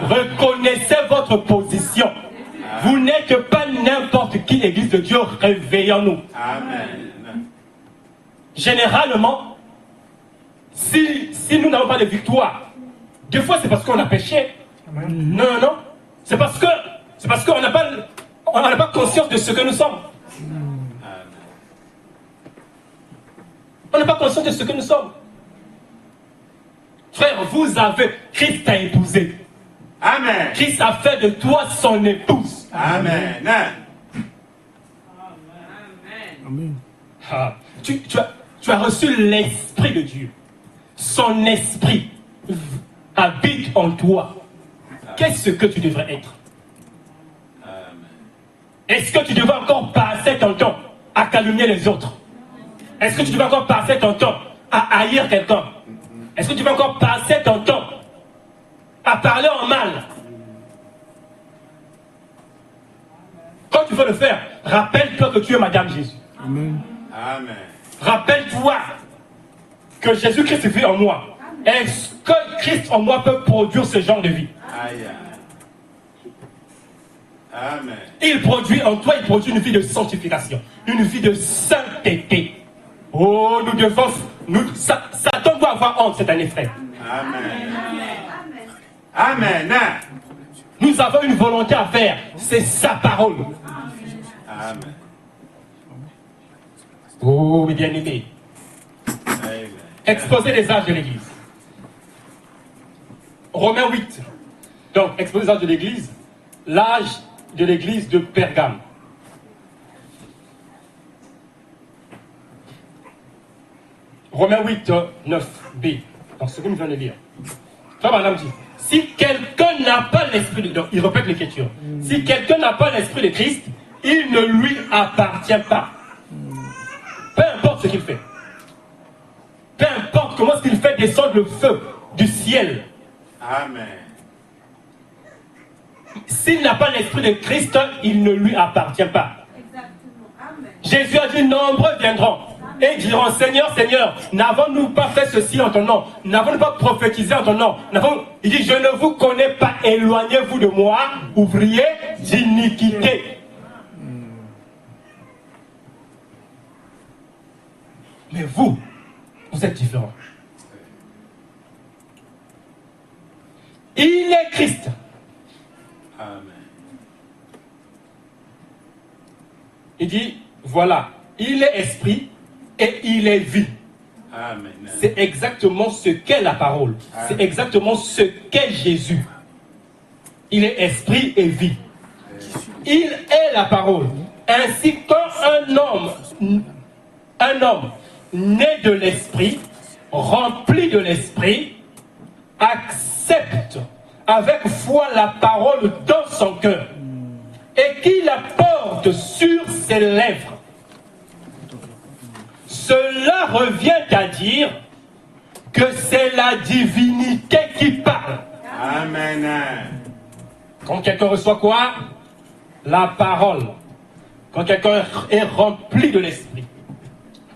Reconnaissez votre position. Vous n'êtes pas n'importe qui, l'église de Dieu, réveillons-nous. Amen. Généralement, si nous n'avons pas de victoire, des fois c'est parce qu'on a péché. Non. C'est parce qu'on n'a pas conscience de ce que nous sommes. On n'a pas conscience de ce que nous sommes. Frère, Christ t'a épousé. Amen. Christ a fait de toi son épouse. Amen. Amen. Ah, tu as reçu l'Esprit de Dieu. Son esprit habite en toi. Qu'est-ce que tu devrais être? Est-ce que tu devrais encore passer ton temps à calomnier les autres? Est-ce que tu devrais encore passer ton temps à haïr quelqu'un? Est-ce que tu vas encore passer ton temps à parler en mal? Quand tu veux le faire, rappelle-toi que tu es Madame Jésus. Amen. Amen. Rappelle-toi que Jésus-Christ vit en moi. Est-ce que Christ en moi peut produire ce genre de vie? Aïe. Amen. Il produit en toi, il produit une vie de sanctification, une vie de sainteté. Oh, nous devons, Satan doit avoir honte cette année, frère. Amen. Amen. Nous avons une volonté à faire, c'est sa parole. Amen. Oh, mes bien-aimés, Amen. exposez les âges de l'Église. Romains 8. Donc, exposé l'âge de l'église de Pergame. Romains 8, 9b. Donc, ce que nous venons de lire. Ça, madame dit, si quelqu'un n'a pas l'esprit de... Donc, il répète l'écriture. Si quelqu'un n'a pas l'esprit de Christ, il ne lui appartient pas. Peu importe ce qu'il fait. Peu importe comment est-ce qu'il fait descendre le feu du ciel. Amen. S'il n'a pas l'esprit de Christ, il ne lui appartient pas. Exactement. Amen. Jésus a dit, nombreux viendront et diront, Seigneur, Seigneur, n'avons-nous pas fait ceci en ton nom? N'avons-nous pas prophétisé en ton nom? Il dit, je ne vous connais pas, éloignez-vous de moi, ouvriers d'iniquité. Mais vous êtes différents. Il est Christ. Amen. Il dit, voilà, il est esprit et il est vie. Amen. C'est exactement ce qu'est la parole. C'est exactement ce qu'est Jésus. Il est esprit et vie. Il est la parole. Ainsi, quand un homme né de l'esprit, rempli de l'esprit, accepte avec foi la parole dans son cœur et qu'il la porte sur ses lèvres, cela revient à dire que c'est la divinité qui parle. Amen. Quand quelqu'un reçoit quoi? La parole. Quand quelqu'un est rempli de l'esprit,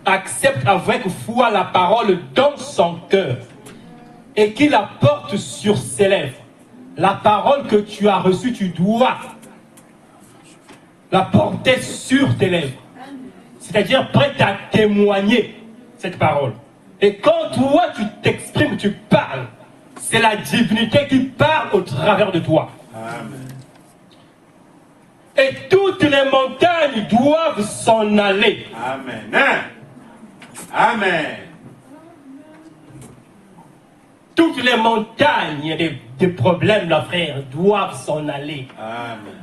accepte avec foi la parole dans son cœur et qu'il la porte sur ses lèvres. La parole que tu as reçue, tu dois la porter sur tes lèvres. C'est-à-dire prête à témoigner cette parole. Et quand toi tu t'exprimes, tu parles, c'est la divinité qui parle au travers de toi. Amen. Et toutes les montagnes doivent s'en aller. Amen. Amen. Toutes les montagnes des problèmes, là, frère, doivent s'en aller. Amen.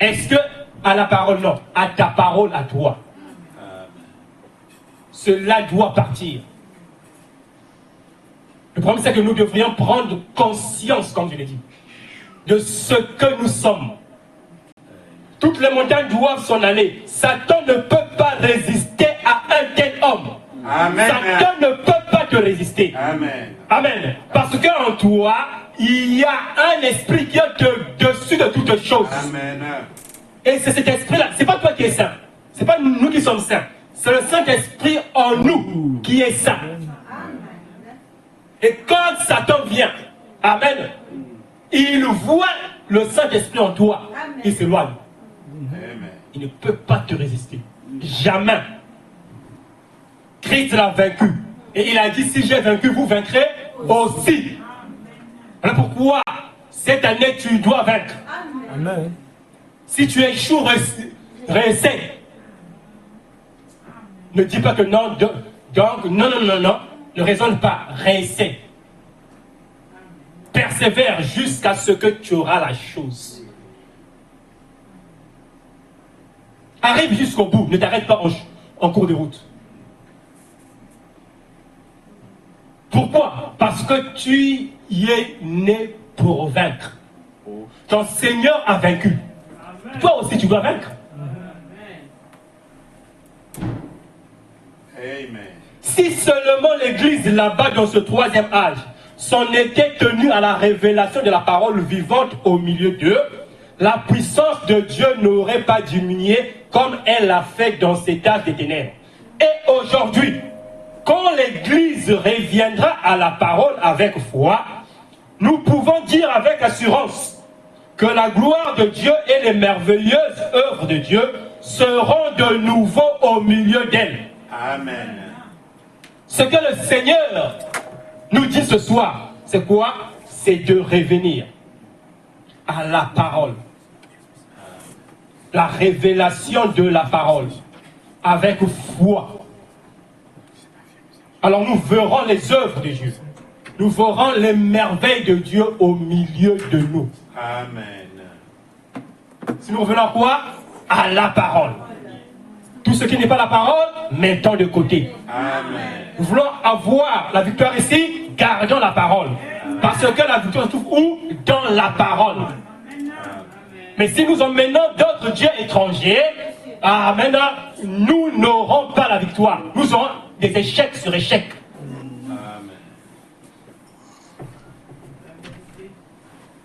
Est-ce que à la parole, non, à ta parole, à toi, Amen. cela doit partir. Le problème, c'est que nous devrions prendre conscience, comme je l'ai dit, de ce que nous sommes. Toutes les montagnes doivent s'en aller. Satan ne peut pas résister à un tel homme. Amen. Satan ne peut pas te résister. Amen. Amen. Parce qu'en toi, il y a un esprit qui est au-dessus de toutes choses. Amen. Et c'est cet esprit-là. C'est pas toi qui es saint. C'est pas nous qui sommes saints. C'est le Saint-Esprit en nous qui est saint. Et quand Satan vient, amen, il voit le Saint-Esprit en toi. Il s'éloigne. Amen. Il ne peut pas te résister. Jamais. Christ l'a vaincu. Et il a dit, si j'ai vaincu, vous vaincrez aussi. Voilà pourquoi, cette année, tu dois vaincre. Amen. Si tu échoues, réessaie. Ne dis pas que non, donc, non. Ne raisonne pas, réessaie. Persévère jusqu'à ce que tu auras la chose. Arrive jusqu'au bout, ne t'arrête pas en cours de route. Pourquoi? Parce que tu y es né pour vaincre. Ton Seigneur a vaincu. Toi aussi, tu dois vaincre. Amen. Si seulement l'Église là-bas dans ce troisième âge s'en était tenue à la révélation de la parole vivante au milieu d'eux, la puissance de Dieu n'aurait pas diminué comme elle l'a fait dans cet âge des ténèbres. Et aujourd'hui, quand l'Église reviendra à la parole avec foi, nous pouvons dire avec assurance que la gloire de Dieu et les merveilleuses œuvres de Dieu seront de nouveau au milieu d'elle. Amen. Ce que le Seigneur nous dit ce soir, c'est quoi? C'est de revenir à la parole. La révélation de la parole avec foi. Alors nous verrons les œuvres de Dieu. nous verrons les merveilles de Dieu au milieu de nous. Amen. Si nous revenons à quoi? À la parole. Tout ce qui n'est pas la parole, mettons de côté. Amen. Nous voulons avoir la victoire ici, gardons la parole. Parce que la victoire se trouve où? Dans la parole. Mais si nous emmenons d'autres dieux étrangers, maintenant, nous n'aurons pas la victoire. Nous aurons des échecs sur échecs. Amen.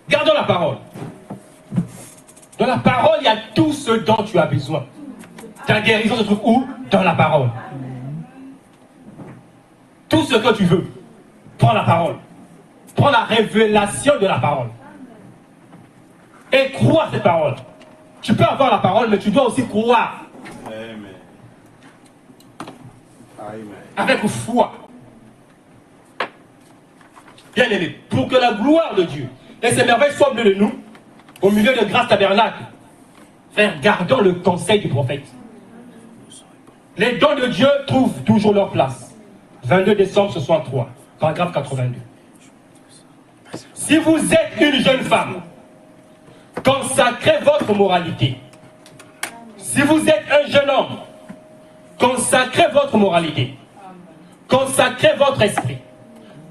Gardons la parole. Dans la parole, il y a tout ce dont tu as besoin. Ta guérison se trouve où? Dans la parole. Tout ce que tu veux, prends la parole. Prends la révélation de la parole. Et crois cette parole. Tu peux avoir la parole, mais tu dois aussi croire. Amen. Amen. Avec foi. Bien aimé, pour que la gloire de Dieu et ses merveilles soient au milieu de nous, au milieu de Grâce Tabernacle, frère, gardons le conseil du prophète. Les dons de Dieu trouvent toujours leur place. 22 décembre 63, paragraphe 82. Si vous êtes une jeune femme, consacrez votre moralité. Si vous êtes un jeune homme, consacrez votre moralité. Consacrez votre esprit.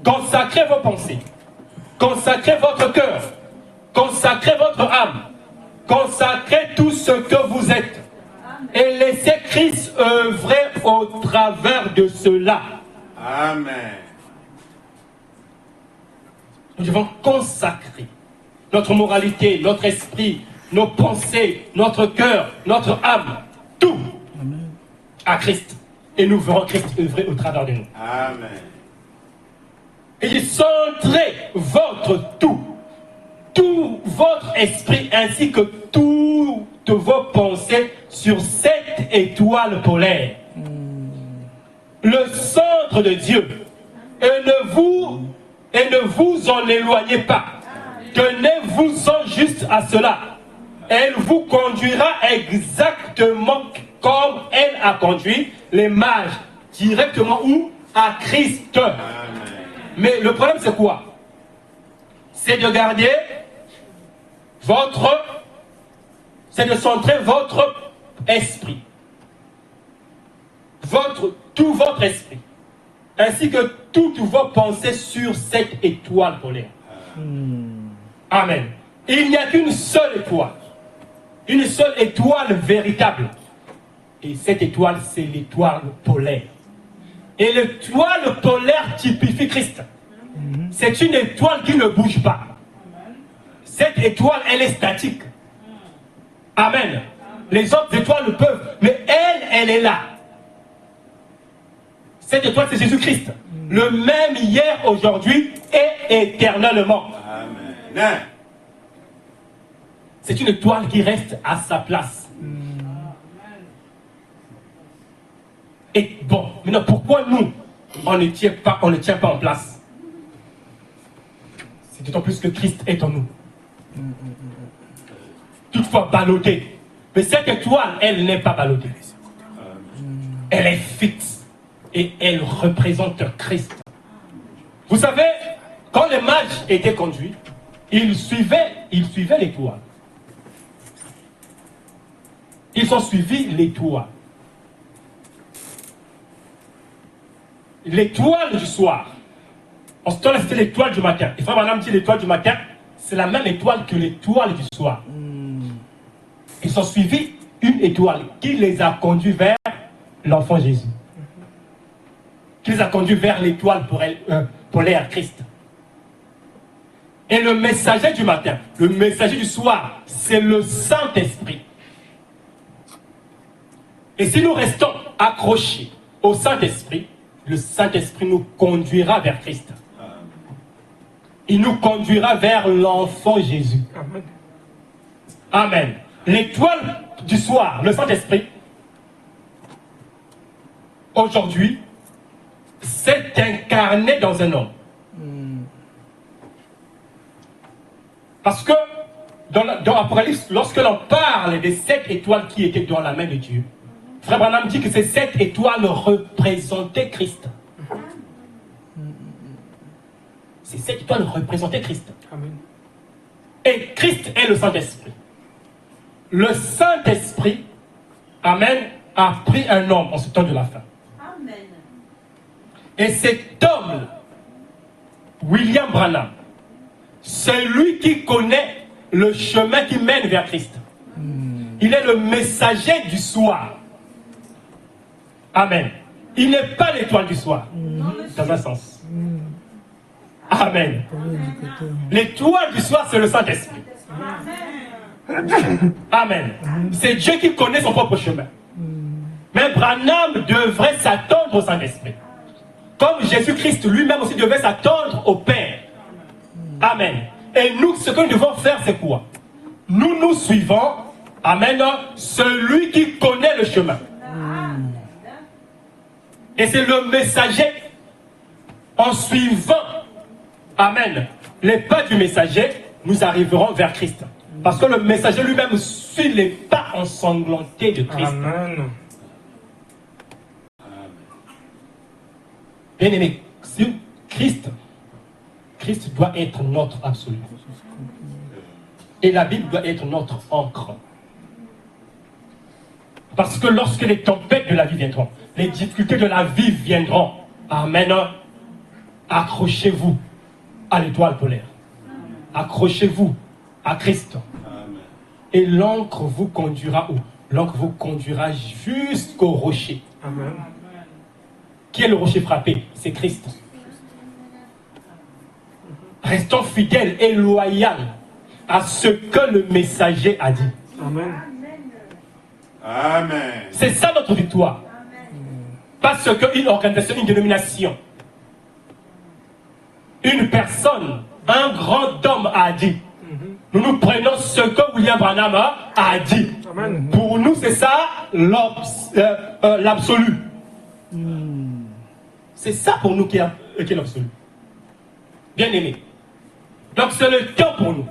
Consacrez vos pensées. Consacrez votre cœur. Consacrez votre âme. Consacrez tout ce que vous êtes. Et laissez Christ œuvrer au travers de cela. Amen. Nous devons consacrer notre moralité, notre esprit, nos pensées, notre cœur, notre âme, tout à Christ. Et nous verrons Christ œuvrer au travers de nous. Amen. Et centrez votre tout votre esprit ainsi que toutes vos pensées sur cette étoile polaire. Le centre de Dieu. Et ne vous en éloignez pas. Tenez-vous-en juste à cela. Elle vous conduira exactement comme elle a conduit les mages. Directement où? À Christ. Amen. Mais le problème c'est quoi? C'est de garder c'est de centrer votre esprit. Tout votre esprit. Ainsi que toutes vos pensées sur cette étoile polaire. Amen. Il n'y a qu'une seule étoile. Une seule étoile véritable. Et cette étoile, c'est l'étoile polaire. Et l'étoile polaire typifie Christ. C'est une étoile qui ne bouge pas. Cette étoile, elle est statique. Amen. Les autres étoiles peuvent, mais elle est là. Cette étoile, c'est Jésus-Christ. Le même hier, aujourd'hui et éternellement. Amen. C'est une étoile qui reste à sa place. Et bon, maintenant, pourquoi nous, on ne tient pas en place? C'est d'autant plus que Christ est en nous. Toutefois ballottée. Mais cette étoile, elle n'est pas ballottée. Elle est fixe. Et elle représente Christ. Vous savez, quand les mages étaient conduits, ils suivaient l'étoile. Ils ont suivi l'étoile. L'étoile du soir. En ce temps-là, c'était l'étoile du matin. Et frère Branham dit l'étoile du matin, c'est la même étoile que l'étoile du soir. Ils ont suivi une étoile qui les a conduits vers l'enfant Jésus. Qui les a conduits vers l'étoile polaire Christ. Et le messager du matin, le messager du soir, c'est le Saint-Esprit. Et si nous restons accrochés au Saint-Esprit, le Saint-Esprit nous conduira vers Christ. Il nous conduira vers l'enfant Jésus. Amen. L'étoile du soir, le Saint-Esprit, aujourd'hui, s'est incarné dans un homme. Parce que dans l'Apocalypse, lorsque l'on parle des 7 étoiles qui étaient dans la main de Dieu, Frère Branham dit que ces 7 étoiles représentaient Christ. cette toile représentait Christ. Amen. Et Christ est le Saint-Esprit. Le Saint-Esprit, Amen, a pris un homme en ce temps de la fin. Amen. Et cet homme, William Branham, c'est lui qui connaît le chemin qui mène vers Christ. Il est le messager du soir. Amen. Il n'est pas l'étoile du soir, dans un sens. Amen. L'étoile du soir, c'est le Saint-Esprit. Amen. C'est Dieu qui connaît son propre chemin. Mais Branham devrait s'attendre au Saint-Esprit. Comme Jésus-Christ lui-même aussi devait s'attendre au Père. Amen. Et nous, ce que nous devons faire, c'est quoi? Nous suivons, Amen, celui qui connaît le chemin. Et c'est le messager, en suivant, Amen, les pas du messager, nous arriverons vers Christ. Parce que le messager lui-même suit les pas ensanglantés de Christ. Amen. Bien aimé, si Christ doit être notre absolu. Et la Bible doit être notre encre. Parce que lorsque les tempêtes de la vie viendront, les difficultés de la vie viendront, Amen, accrochez-vous à l'étoile polaire. Accrochez-vous à Christ. Et l'encre vous conduira où? L'encre vous conduira jusqu'au rocher. Amen. Qui est le rocher frappé? C'est Christ. Restons fidèles et loyaux à ce que le messager a dit. Amen. Amen. C'est ça notre victoire. Pas ce qu'une organisation, une dénomination, une personne, un grand homme a dit. Nous prenons ce que William Branham a dit. Amen. Pour nous, c'est ça l'absolu. C'est ça pour nous qui est l'absolu. Bien aimé. Donc c'est le temps pour nous.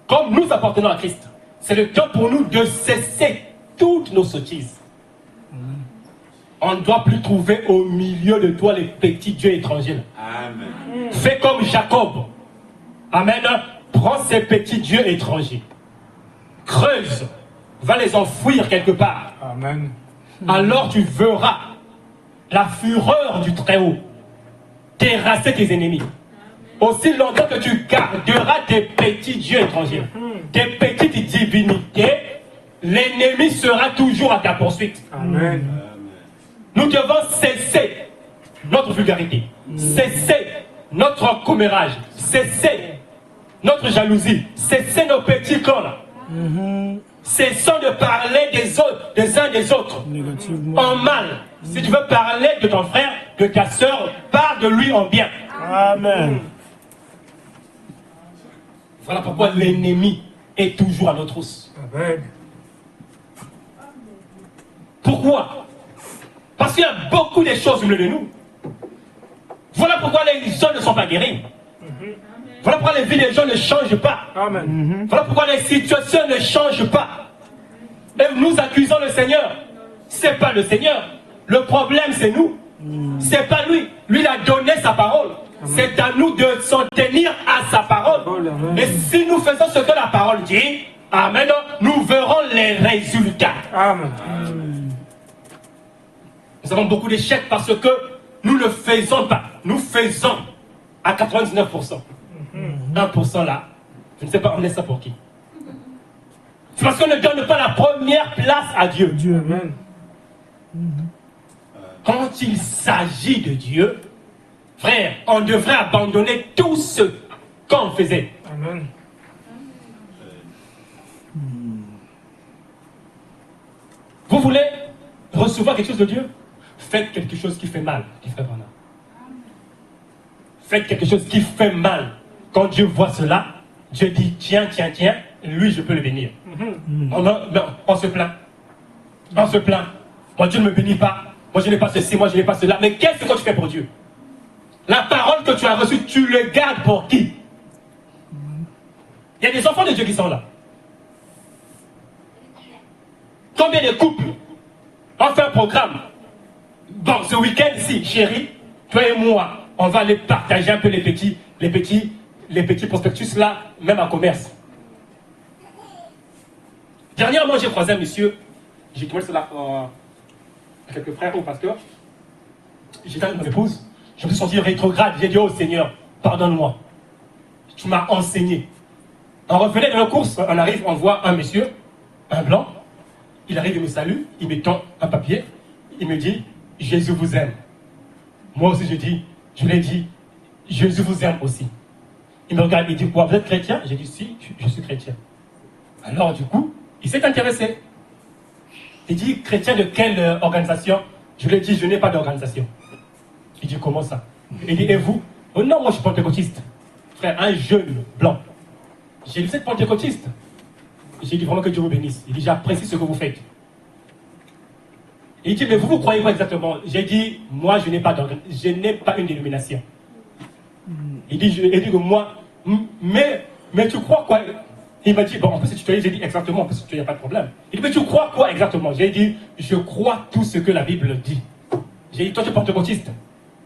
Comme nous appartenons à Christ, c'est le temps pour nous de cesser toutes nos sottises. On ne doit plus trouver au milieu de toi les petits dieux étrangers. Amen. Fais comme Jacob. Amen. Prends ces petits dieux étrangers. Creuse. Va les enfouir quelque part. Amen. Alors tu verras la fureur du Très-Haut terrasser tes ennemis. Aussi longtemps que tu garderas tes petits dieux étrangers, tes petites divinités, l'ennemi sera toujours à ta poursuite. Amen. Nous devons cesser notre vulgarité, cesser notre commérage, cesser notre jalousie, cesser nos petits clans là. Cessons de parler des autres, des uns des autres, en mal. Si tu veux parler de ton frère, de ta soeur, parle de lui en bien. Amen. Voilà pourquoi l'ennemi est toujours à notre trousse. Amen. Pourquoi? Parce qu'il y a beaucoup de choses au milieu de nous. Voilà pourquoi les gens ne sont pas guéris. Voilà pourquoi les vies des gens ne changent pas. Amen. Voilà pourquoi les situations ne changent pas. Et nous accusons le Seigneur. C'est pas le Seigneur. Le problème, c'est nous. C'est pas lui. Lui, il a donné sa parole. C'est à nous de s'en tenir à sa parole. Et si nous faisons ce que la parole dit, amen, nous verrons les résultats. Amen. Nous avons beaucoup d'échecs parce que nous ne faisons pas. Nous faisons à 99%. 1% là, je ne sais pas, on laisse ça pour qui? C'est parce qu'on ne donne pas la première place à Dieu. Dieu, amen. Quand il s'agit de Dieu, frère, on devrait abandonner tout ce qu'on faisait. Amen. Vous voulez recevoir quelque chose de Dieu? Faites quelque chose qui fait mal, dit frère Branham. Faites quelque chose qui fait mal. Quand Dieu voit cela, Dieu dit, tiens, lui je peux le bénir. On se plaint. On se plaint. Moi Dieu ne me bénit pas. Moi je n'ai pas ceci, moi je n'ai pas cela. Mais qu'est-ce que tu fais pour Dieu? La parole que tu as reçue, tu le gardes pour qui? Il y a des enfants de Dieu qui sont là. Combien de couples ont fait un programme? Bon, ce week-end-ci, chérie, toi et moi, on va aller partager un peu les petits les petits prospectus là, même en commerce. Dernièrement, j'ai croisé un monsieur, j'ai trouvé cela à quelques frères au pasteur. J'étais avec mon épouse, je me suis senti rétrograde. J'ai dit, oh Seigneur, pardonne-moi. Tu m'as enseigné. On revenait de la course, on arrive, on voit un monsieur, un blanc. Il arrive, il me salue, il me tend un papier, il me dit, Jésus vous aime. Moi aussi, je lui ai dit, Jésus vous aime aussi. Il me regarde, il dit, quoi, vous êtes chrétien? J'ai dit, si, je suis chrétien. Alors, du coup, il s'est intéressé. Il dit, chrétien de quelle organisation? Je lui ai dit, je n'ai pas d'organisation. Il dit, comment ça? Il dit, et vous? Oh non, moi je suis pentecôtiste. Frère, un jeune blanc. J'ai dit, vous êtes pentecôtiste? J'ai dit, vraiment que Dieu vous bénisse. Il dit, j'apprécie ce que vous faites. Il dit, mais vous croyez quoi exactement? J'ai dit, moi je n'ai pas une dénomination. Il dit que moi, mais tu crois quoi? Il m'a dit, bon, on peut se tutoyer. J'ai dit, exactement, on peut se tutoyer, il n'y a pas de problème. Il dit, mais tu crois quoi exactement? J'ai dit, je crois tout ce que la Bible dit. J'ai dit, toi tu es pentecôtiste.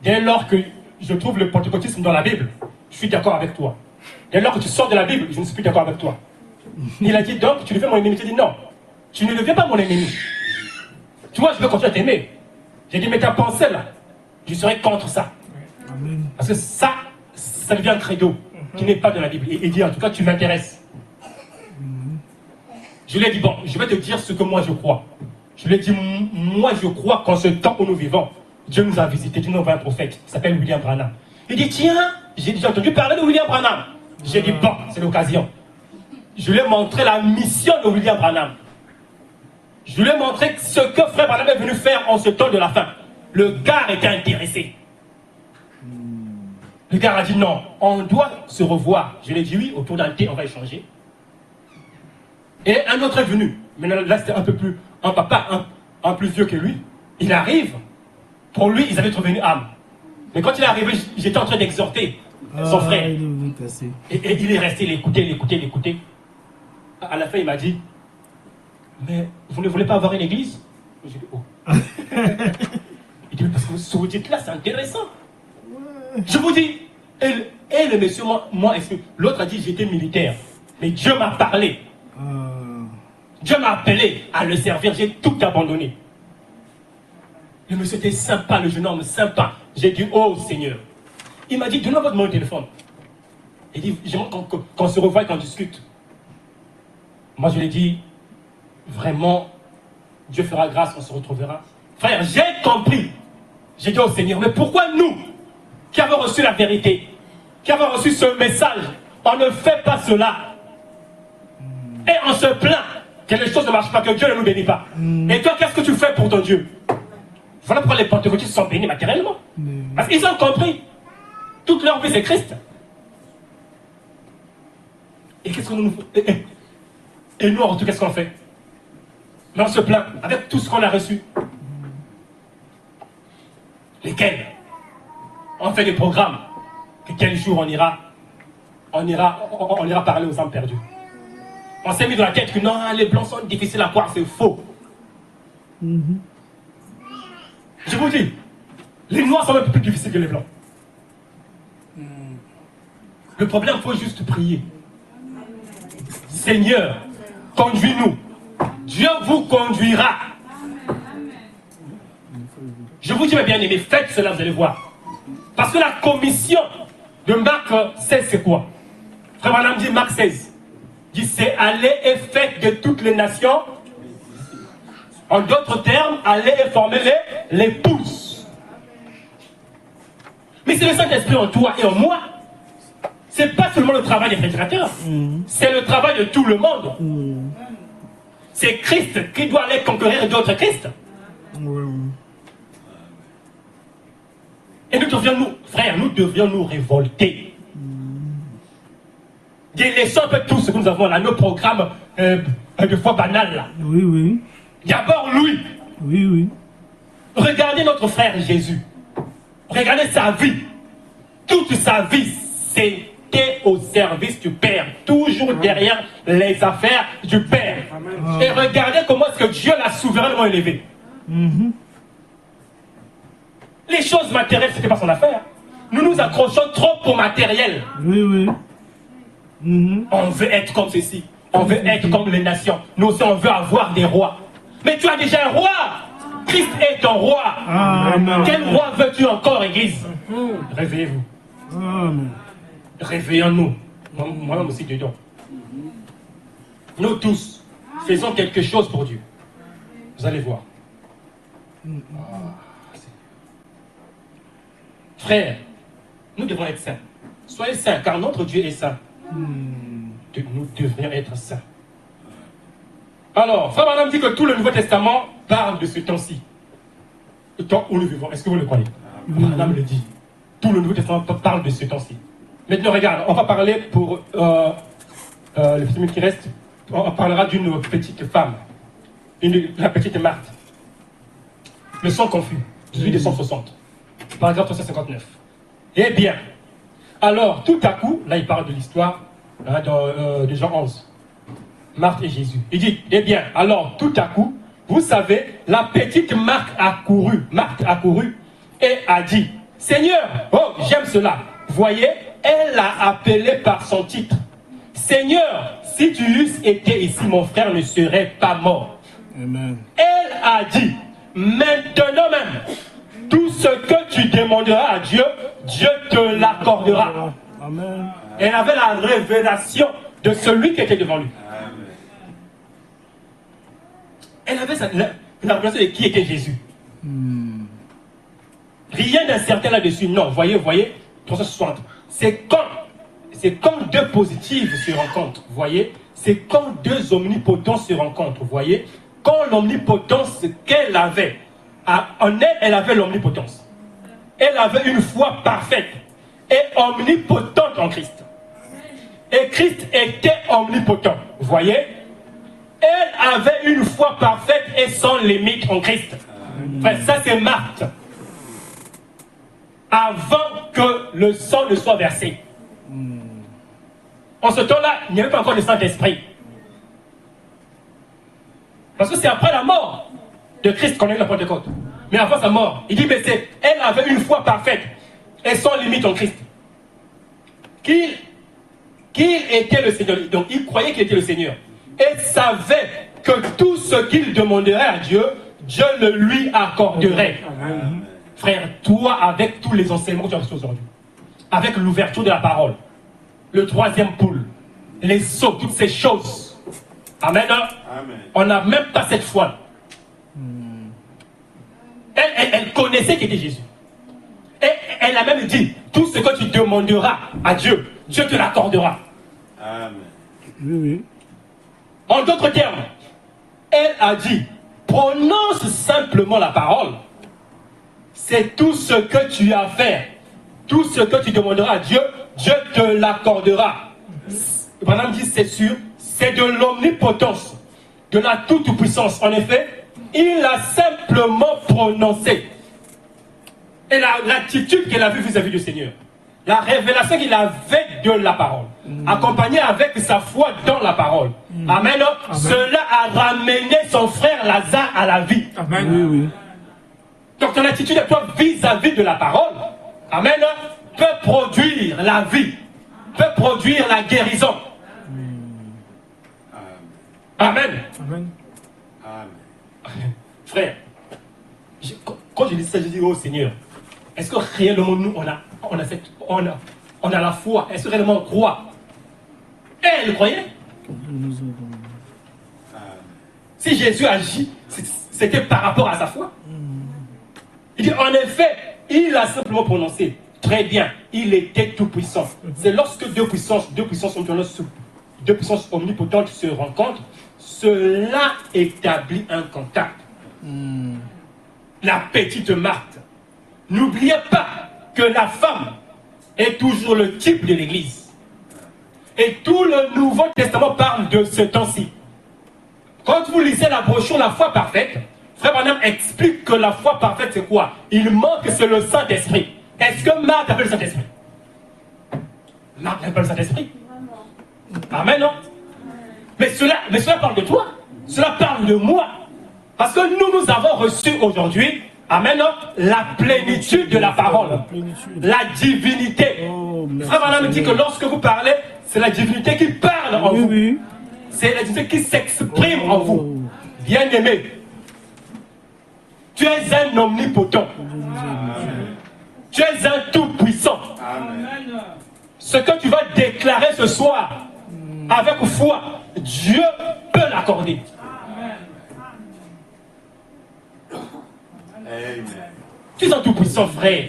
Dès lors que je trouve le pentecôtisme dans la Bible, je suis d'accord avec toi. Dès lors que tu sors de la Bible, je ne suis plus d'accord avec toi. Il a dit, donc, tu deviens mon ennemi. J'ai dit, non, tu ne deviens pas mon ennemi. Tu vois, je veux continuer à t'aimer. J'ai dit, mais ta pensée là, je serai contre ça. Parce que ça devient un credo qui n'est pas de la Bible. Et il dit, en tout cas, tu m'intéresses. Je lui ai dit, bon, je vais te dire ce que moi je crois. Je lui ai dit, moi je crois qu'en ce temps où nous vivons, Dieu nous a visités, Dieu nous a envoyé un prophète qui s'appelle William Branham. Il dit, tiens, j'ai entendu parler de William Branham. J'ai dit, bon, c'est l'occasion. Je lui ai montré la mission de William Branham. Je lui ai montré ce que frère Branham est venu faire en ce temps de la fin. Le gars était intéressé. Le gars a dit, non, on doit se revoir. Je lui ai dit, oui, autour d'un thé, on va échanger. Et un autre est venu. Mais là, c'était un papa, un plus vieux que lui. Il arrive. Pour lui, ils avaient trouvé une âme. Mais quand il est arrivé, j'étais en train d'exhorter son frère. Et il est resté, il écoutait. À la fin, il m'a dit, mais vous ne voulez pas avoir une église? J'ai dit, oh. Il dit, parce que ce que vous dites là, c'est intéressant. Je vous dis, et le monsieur, moi, l'autre a dit, j'étais militaire. Mais Dieu m'a parlé. Dieu m'a appelé à le servir, j'ai tout abandonné. Le monsieur était sympa, le jeune homme sympa. J'ai dit, oh Seigneur. Il m'a dit, donnez-moi votre numéro de téléphone. Il dit, j'aimerais qu'on se revoie et qu'on discute. Moi je lui ai dit, vraiment, Dieu fera grâce, on se retrouvera. Frère, j'ai compris. J'ai dit au Seigneur, mais pourquoi nous, qui avons reçu la vérité, qui avons reçu ce message, on ne fait pas cela? Et on se plaint que les choses ne marchent pas, que Dieu ne nous bénit pas. Et toi, qu'est-ce que tu fais pour ton Dieu? Voilà pourquoi les pentecôtistes sont bénis matériellement. Parce qu'ils ont compris. Toute leur vie, c'est Christ. Et qu'est-ce qu'on nous fait? Et nous, en tout, qu'est-ce qu'on fait? Mais on se plaint avec tout ce qu'on a reçu. Lesquels? On fait des programmes. Que quel jour on ira parler aux âmes perdues. On s'est mis dans la tête que non, les blancs sont difficiles à croire, c'est faux. Je vous dis, les noirs sont même plus difficiles que les blancs. Le problème, il faut juste prier. Seigneur, conduis-nous. Dieu vous conduira. Je vous dis, mes bien-aimés, faites cela, vous allez voir. Parce que la commission de Marc 16, c'est quoi? Frère Madame dit Marc 16. Dit, c'est aller et faites de toutes les nations. En d'autres termes, aller et former les pouces. Mais c'est le Saint-Esprit en toi et en moi. C'est pas seulement le travail des prédicateurs. C'est le travail de tout le monde. C'est Christ qui doit aller conquérir d'autres Christ. Et nous devions nous révolter. Délaissons un peu tout ce que nous avons là, nos programmes de foi banales là. Oui. D'abord lui. Oui. Regardez notre frère Jésus. Regardez sa vie. Toute sa vie, c'était au service du Père. Toujours derrière les affaires du Père. Et regardez comment est-ce que Dieu l'a souverainement élevé. Les choses matérielles, c'était pas son affaire. Nous nous accrochons trop au matériel. Oui, oui. On veut être comme ceci. On veut être comme les nations. Nous aussi, on veut avoir des rois. Mais tu as déjà un roi. Christ est ton roi. Amen. Quel roi veux-tu encore, Église? Réveillez-vous. Amen. Réveillons-nous. Moi-même aussi dedans. Nous tous, faisons quelque chose pour Dieu. Vous allez voir. Frères, nous devons être saints. Soyez saints, car notre Dieu est saint. Nous devrions être saints. Alors, Frère Branham dit que tout le Nouveau Testament parle de ce temps-ci. Le temps où nous vivons. Est-ce que vous le croyez? Branham le dit. Tout le Nouveau Testament parle de ce temps-ci. Maintenant, regarde, on va parler pour les petits minutes qui restent. On parlera d'une petite femme, la petite Marthe. Le sang confus, 1860, paragraphe 359. Eh bien, alors, tout à coup, là il parle de l'histoire de Jean 11, Marthe et Jésus. Il dit, eh bien, alors, tout à coup, vous savez, la petite Marthe a couru et a dit, Seigneur, oh, j'aime cela. Voyez, elle l'a appelé par son titre. Seigneur, si tu eusses été ici, mon frère ne serait pas mort. Amen. Elle a dit, maintenant même, tout ce que tu demanderas à Dieu, Dieu te l'accordera. Amen. Elle avait la révélation de celui qui était devant lui. Elle avait la révélation de qui était Jésus. Rien d'incertain là-dessus. Non, voyez, 360. C'est quand deux positives se rencontrent, voyez. C'est quand deux omnipotents se rencontrent, voyez. Quand l'omnipotence qu'elle avait, en elle, elle avait l'omnipotence. Elle avait une foi parfaite et omnipotente en Christ. Et Christ était omnipotent, voyez. Elle avait une foi parfaite et sans limite en Christ. Enfin, ça c'est Marthe. Avant que le sang ne soit versé. En ce temps-là, il n'y avait pas encore le Saint-Esprit. Parce que c'est après la mort de Christ qu'on a eu la Pentecôte. Mais avant sa mort, il dit, mais elle avait une foi parfaite et sans limite en Christ. Qu'il était le Seigneur. Donc il croyait qu'il était le Seigneur. Et savait que tout ce qu'il demanderait à Dieu, Dieu le lui accorderait. Amen. Frère, toi, avec tous les enseignements que tu as reçus aujourd'hui, avec l'ouverture de la parole, le troisième poule, les sceaux, toutes ces choses, amen, Amen. on n'a même pas cette foi. Elle connaissait qui était Jésus. Et elle a même dit, tout ce que tu demanderas à Dieu, Dieu te l'accordera. Amen. Oui, oui. En d'autres termes, elle a dit, prononce simplement la parole. C'est tout ce que tu as à faire. Tout ce que tu demanderas à Dieu, Dieu te l'accordera. Branham dit, c'est sûr, c'est de l'omnipotence, de la toute-puissance. En effet, il a simplement prononcé. Et l'attitude qu'elle a vue vis-à-vis du Seigneur, la révélation qu'il avait de la parole, accompagnée avec sa foi dans la parole. Amen. Cela a ramené son frère Lazare à la vie. Amen. Oui, oui. Donc ton attitude à toi vis-à-vis de la parole, amen, peut produire la vie, peut produire la guérison. Amen. Amen. Amen. Frère, quand je dis ça, je dis, oh Seigneur, est-ce que réellement nous, on a la foi? Est-ce que réellement on croit? Et elle croyait. Si Jésus agit, c'était par rapport à sa foi. Il dit, en effet, il a simplement prononcé. Très bien, il était tout puissant. C'est lorsque deux puissances omnipotentes se rencontrent, cela établit un contact. La petite Marthe. N'oubliez pas que la femme est toujours le type de l'Église. Et tout le Nouveau Testament parle de ce temps-ci. Quand vous lisez la brochure La foi parfaite, Frère Branham explique que la foi parfaite c'est quoi? Il manque, c'est le Saint-Esprit. Est-ce que Marthe appelle le Saint-Esprit? Marthe appelle le Saint-Esprit. Amen, non? Mais cela parle de toi. Cela parle de moi. Parce que nous avons reçu aujourd'hui Amen. La plénitude de la parole. La divinité. Frère Branham dit que lorsque vous parlez, c'est la divinité qui parle en vous. Oui. C'est la divinité qui s'exprime en vous. Bien-aimé, tu es un omnipotent. Tu es un tout-puissant. Ce que tu vas déclarer ce soir, avec foi, Dieu peut l'accorder. Amen. Tu es un tout-puissant, frère.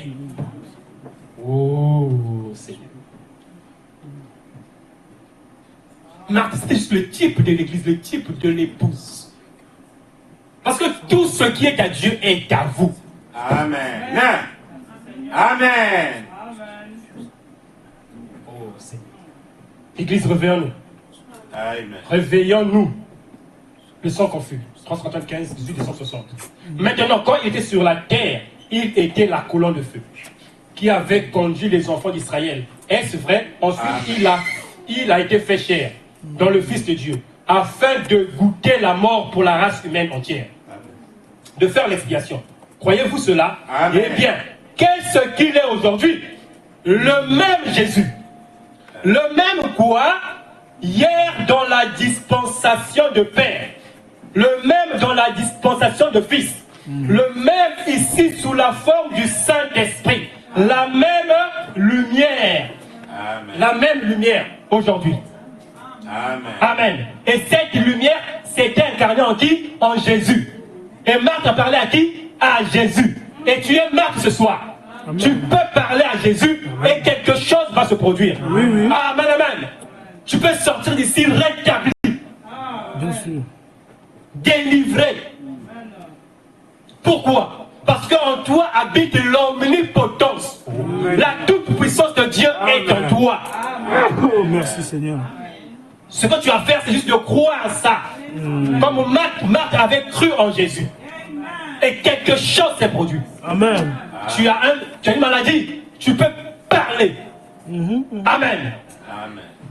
Oh, Seigneur. Marthe, c'était juste le type de l'église, le type de l'épouse. Parce que tout ce qui est à Dieu est à vous. Amen. Amen. Oh, Seigneur. Église, réveillons-nous. Amen. Réveillons-nous. Le sang confus. 395, 18, 260. Maintenant, quand il était sur la terre, il était la colonne de feu qui avait conduit les enfants d'Israël. Est-ce vrai? Ensuite, il a été fait chair dans le Fils de Dieu, afin de goûter la mort pour la race humaine entière, de faire l'expiation. Croyez-vous cela? Amen. Eh bien, qu'est-ce qu'il est aujourd'hui? Le même Jésus. Le même quoi? Hier dans la dispensation de Père. Le même dans la dispensation de Fils. Le même ici sous la forme du Saint-Esprit. La même lumière. Amen. La même lumière aujourd'hui. Amen. Amen. Et cette lumière s'est incarnée en qui? En Jésus. Et Marthe a parlé à qui? À Jésus. Et tu es Marthe ce soir. Amen. Tu peux parler à Jésus. Amen. Et quelque chose va se produire. Oui, oui. Amen, amen. Tu peux sortir d'ici rétabli. Bien sûr. Délivré. Pourquoi? Parce qu'en toi habite l'omnipotence. La toute-puissance de Dieu est en toi. Oh, merci Seigneur. Ce que tu as à faire, c'est juste de croire ça. Comme Marthe avait cru en Jésus. Et quelque chose s'est produit. Amen. Tu as une maladie, tu peux parler. Amen. Amen.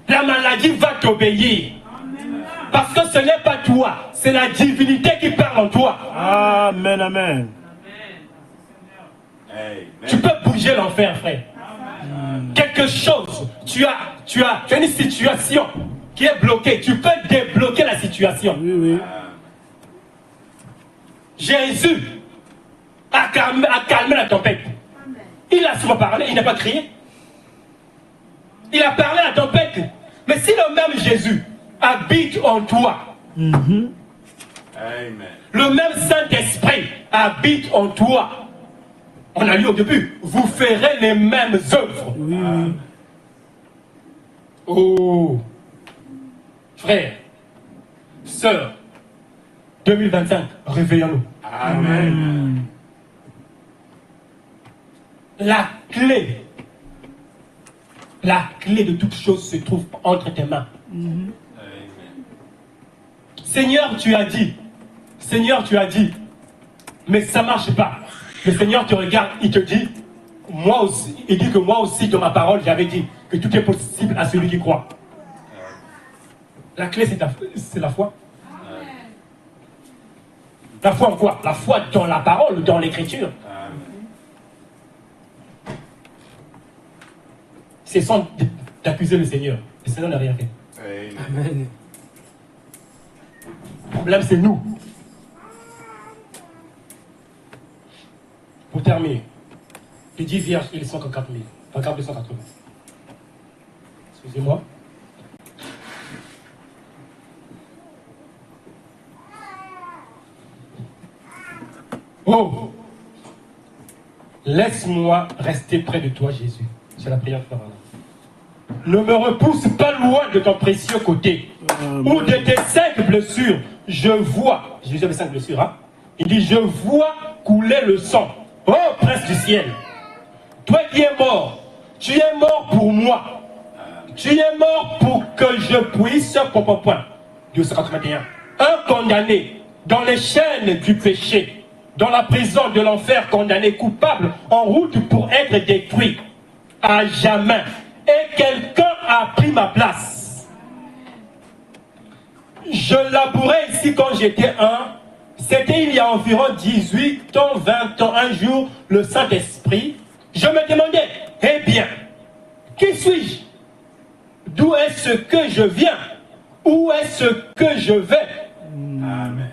La maladie va t'obéir. Parce que ce n'est pas toi, c'est la divinité qui parle en toi. Amen, amen. Amen. Tu peux bouger l'enfer, frère. Quelque chose, tu as une situation qui est bloquée. Tu peux débloquer la situation. Oui, oui. Jésus a calmé la tempête. Il a souvent parlé, il n'a pas crié. Il a parlé à la tempête. Mais si le même Jésus habite en toi, Amen. le même Saint-Esprit habite en toi, on a lu au début, vous ferez les mêmes œuvres. Oui, oui. Oh, frère, sœur, 2025, réveillons-nous. Amen. La clé de toute chose se trouve entre tes mains. Amen. Seigneur, tu as dit, mais ça ne marche pas. Le Seigneur te regarde, il te dit, moi aussi, il dit que moi aussi, dans ma parole, j'avais dit que tout est possible à celui qui croit. La clé, c'est la foi. La foi en quoi? La foi dans la parole, dans l'écriture. C'est sans d'accuser le Seigneur. Le Seigneur n'a rien fait. Amen. Le problème, c'est nous. Pour terminer, les 10 vierges et les 144 000. Regarde 280. Excusez-moi. Oh! Laisse-moi rester près de toi, Jésus. C'est la prière de Frère Alain. Ne me repousse pas loin de ton précieux côté. Ou de tes 5 blessures. Je vois. Jésus avait 5 blessures, hein? Il dit, je vois couler le sang. Oh, prince du ciel. Toi qui es mort. Tu es mort pour moi. Tu es mort pour que je puisse... Point. 281. Un condamné dans les chaînes du péché, dans la prison de l'enfer, condamné coupable, en route pour être détruit à jamais. Et quelqu'un a pris ma place. Je labourais ici quand j'étais un C'était il y a environ 18 ans, 20 ans, un jour, le Saint-Esprit, je me demandais, eh bien, qui suis-je? D'où est-ce que je viens? Où est-ce que je vais? Amen.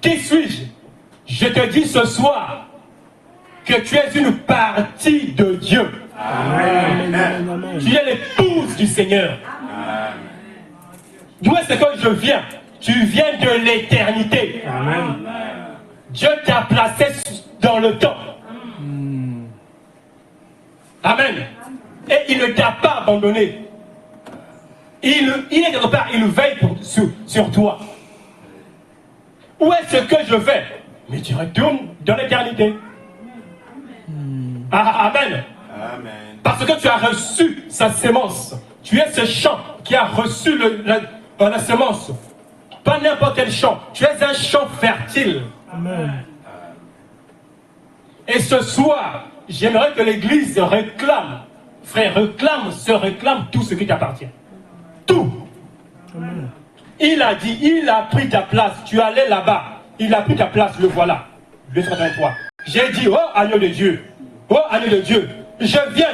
Qui suis-je? Je te dis ce soir que tu es une partie de Dieu. Amen. Tu es l'épouse du Seigneur. Amen. D'où est-ce que je viens? Tu viens de l'éternité. Amen. Dieu t'a placé dans le temps. Amen. Et il ne t'a pas abandonné. Il est quelque part, il veille sur toi. Où est-ce que je vais? Mais tu retournes dans l'éternité. Amen. Amen. Parce que tu as reçu sa sémence. Tu es ce champ qui a reçu la sémence. Pas n'importe quel champ. Tu es un champ fertile. Amen. Et ce soir, j'aimerais que l'Église réclame, frère, réclame tout ce qui t'appartient. Tout. Amen. Il a dit, il a pris ta place. Tu allais là-bas. Il a pris ta place, le voilà. Verset 23. J'ai dit, oh agneau de Dieu. Oh agneau de Dieu. Je viens.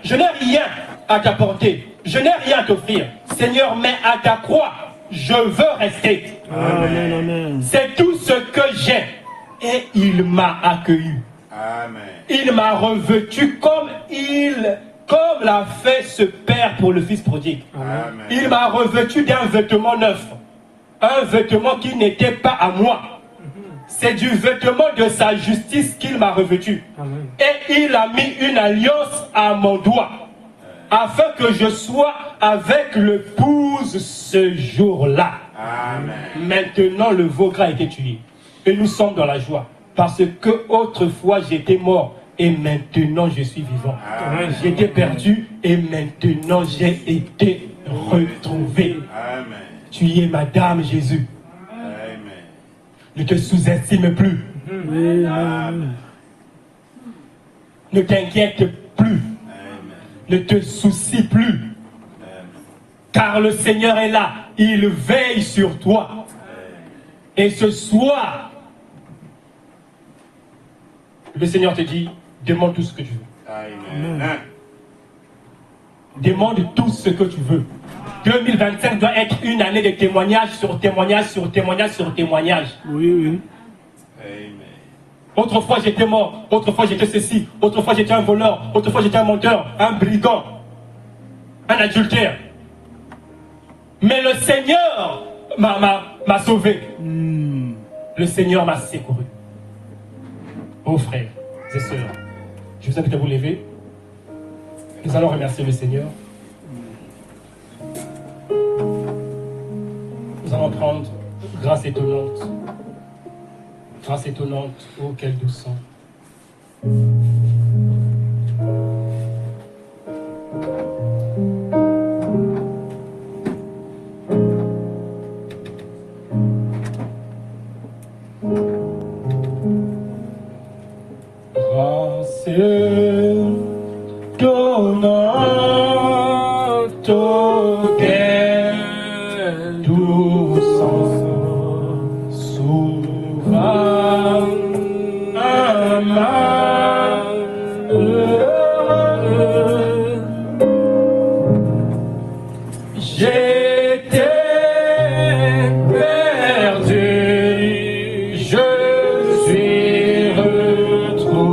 Je n'ai rien à t'apporter. Je n'ai rien à t'offrir. Seigneur, mais à ta croix, je veux rester. Amen. Amen. C'est tout ce que j'ai. Et il m'a accueilli. Amen. Il m'a revêtu comme l'a fait ce père pour le fils prodigue. Amen. Il m'a revêtu d'un vêtement neuf. Un vêtement qui n'était pas à moi. C'est du vêtement de sa justice qu'il m'a revêtu. Amen. Et il a mis une alliance à mon doigt. Afin que je sois avec l'épouse ce jour-là. Amen. Maintenant, le veau gras a été tué. Et nous sommes dans la joie. Parce que autrefois j'étais mort. Et maintenant je suis vivant. Amen. J'étais perdu. Et maintenant j'ai été retrouvé. Amen. Tu es ma dame, Jésus. Amen. Ne te sous-estime plus. Amen. Ne t'inquiète plus. Amen. Ne te soucie plus. Amen. Car le Seigneur est là. Il veille sur toi. Et ce soir, le Seigneur te dit, demande tout ce que tu veux. Amen. Demande tout ce que tu veux. 2025 doit être une année de témoignage sur témoignage sur témoignage sur témoignage. Oui, oui. Amen. Autrefois j'étais mort, autrefois j'étais ceci, autrefois j'étais un voleur, autrefois j'étais un menteur, un brigand, un adultère. Mais le Seigneur m'a sauvé. Le Seigneur m'a secouru. Oh frères et sœurs, je vous invite à vous lever. Nous allons remercier le Seigneur. Nous allons prendre grâce étonnante. Grâce étonnante, oh quel doux sang. Grâce étonnante, oh quel doux sang. Souverain, j'étais perdu, je suis retrouvé.